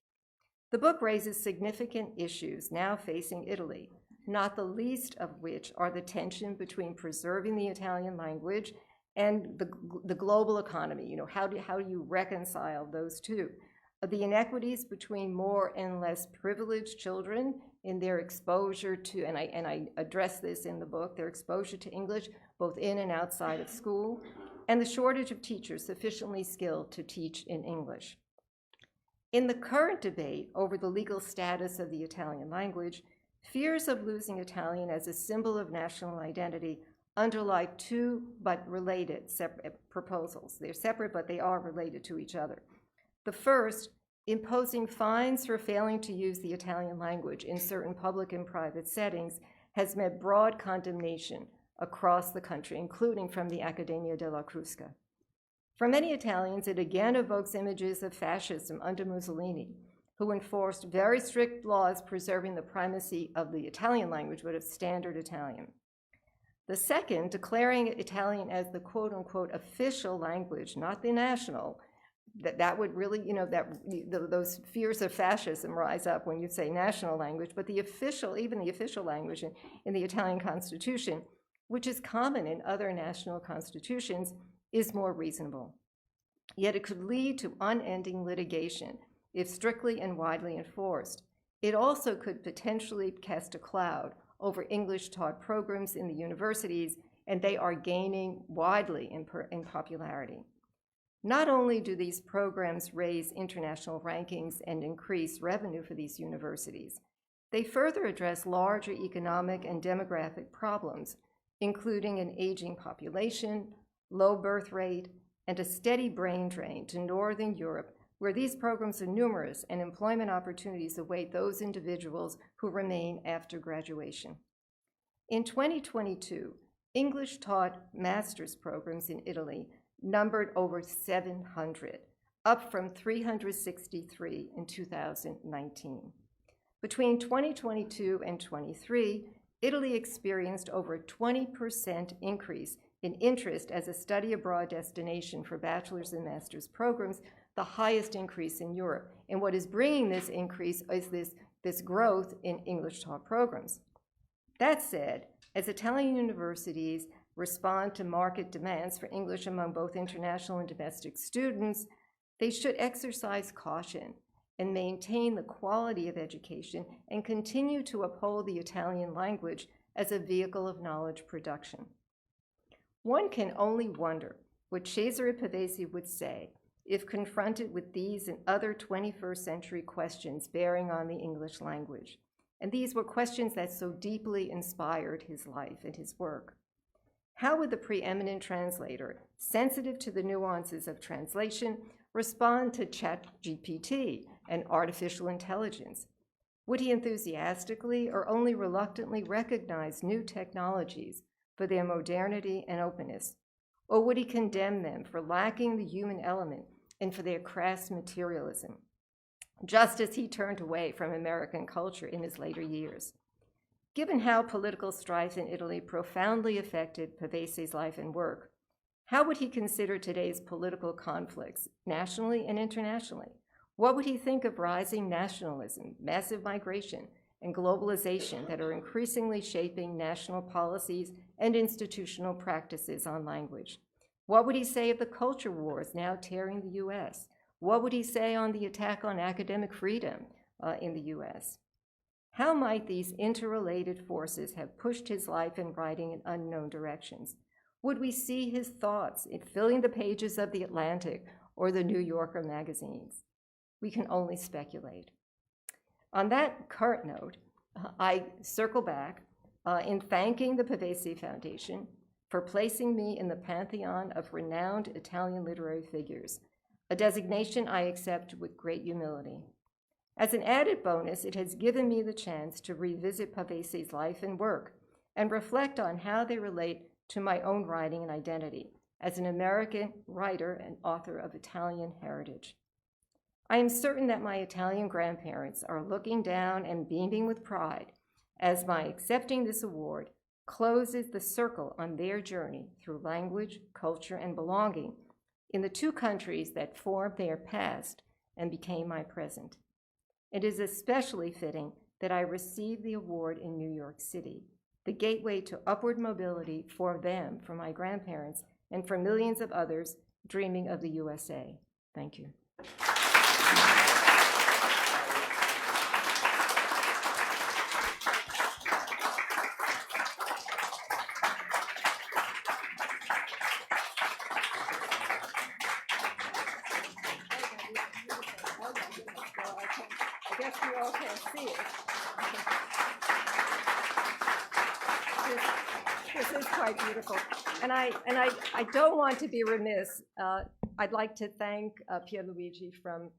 The book raises significant issues now facing Italy, not the least of which are the tension between preserving the Italian language and the global economy. You know, how do you reconcile those two? The inequities between more and less privileged children in their exposure to, and I address this in the book, their exposure to English, both in and outside of school, and the shortage of teachers sufficiently skilled to teach in English. In the current debate over the legal status of the Italian language, fears of losing Italian as a symbol of national identity underlie 2 but related separate proposals. They're separate, but they are related to each other. The first, imposing fines for failing to use the Italian language in certain public and private settings, has met broad condemnation across the country, including from the Accademia della Crusca. For many Italians, it again evokes images of fascism under Mussolini, who enforced very strict laws preserving the primacy of the Italian language, but of standard Italian. The second, declaring Italian as the quote-unquote official language, not the national, that would really, those fears of fascism rise up when you say national language, but the official, even the official language in the Italian Constitution, which is common in other national constitutions, is more reasonable. Yet it could lead to unending litigation if strictly and widely enforced. It also could potentially cast a cloud over English-taught programs in the universities, and they are gaining widely in popularity. Not only do these programs raise international rankings and increase revenue for these universities, they further address larger economic and demographic problems, including an aging population, low birth rate, and a steady brain drain to Northern Europe, where these programs are numerous and employment opportunities await those individuals who remain after graduation. In 2022, English-taught master's programs in Italy numbered over 700, up from 363 in 2019. Between 2022 and 23, Italy experienced over a 20% increase in interest as a study abroad destination for bachelor's and master's programs, the highest increase in Europe. And what is bringing this increase is this growth in English taught programs. That said, as Italian universities respond to market demands for English among both international and domestic students, they should exercise caution and maintain the quality of education and continue to uphold the Italian language as a vehicle of knowledge production. One can only wonder what Cesare Pavese would say if confronted with these and other 21st century questions bearing on the English language. And these were questions that so deeply inspired his life and his work. How would the preeminent translator, sensitive to the nuances of translation, respond to ChatGPT and artificial intelligence? Would he enthusiastically or only reluctantly recognize new technologies for their modernity and openness? Or would he condemn them for lacking the human element and for their crass materialism, just as he turned away from American culture in his later years? Given how political strife in Italy profoundly affected Pavese's life and work, how would he consider today's political conflicts, nationally and internationally? What would he think of rising nationalism, massive migration, and globalization that are increasingly shaping national policies and institutional practices on language? What would he say of the culture wars now tearing the U.S.? What would he say on the attack on academic freedom in the U.S.? How might these interrelated forces have pushed his life and writing in unknown directions? Would we see his thoughts in filling the pages of The Atlantic or the New Yorker magazines? We can only speculate. On that current note, I circle back in thanking the Pavese Foundation for placing me in the pantheon of renowned Italian literary figures, a designation I accept with great humility. As an added bonus, it has given me the chance to revisit Pavese's life and work and reflect on how they relate to my own writing and identity as an American writer and author of Italian heritage. I am certain that my Italian grandparents are looking down and beaming with pride as my accepting this award closes the circle on their journey through language, culture, and belonging in the two countries that formed their past and became my present. It is especially fitting that I received the award in New York City, the gateway to upward mobility for them, for my grandparents, and for millions of others dreaming of the USA. Thank you. I guess you all can see it. This is quite beautiful. And I don't want to be remiss. I'd like to thank Pierluigi from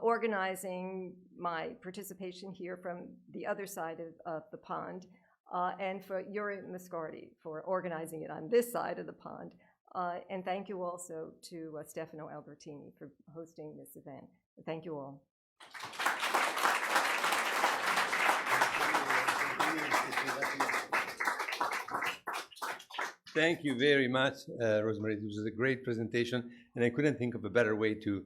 organizing my participation here from the other side of the pond, and for Iuri Moscardi for organizing it on this side of the pond. And thank you also to Stefano Albertini for hosting this event. Thank you all. Thank you very much, Rosemary. This was a great presentation, and I couldn't think of a better way to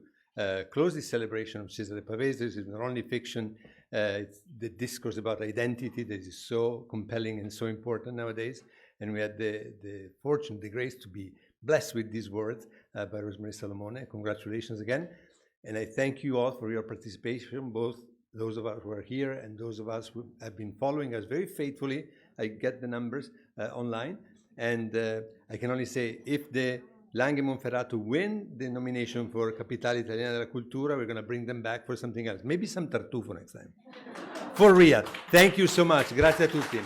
close this celebration of Cesare Pavese. This is not only fiction, it's the discourse about identity that is so compelling and so important nowadays. And we had the fortune, the grace to be blessed with these words by Rosemary Salomone. Congratulations again. And I thank you all for your participation, both those of us who are here and those of us who have been following us very faithfully. I get the numbers online. And I can only say, if the Langhe Monferrato win the nomination for Capitale Italiana della Cultura, we're going to bring them back for something else. Maybe some tartufo next time. For real. Thank you so much. Grazie a tutti.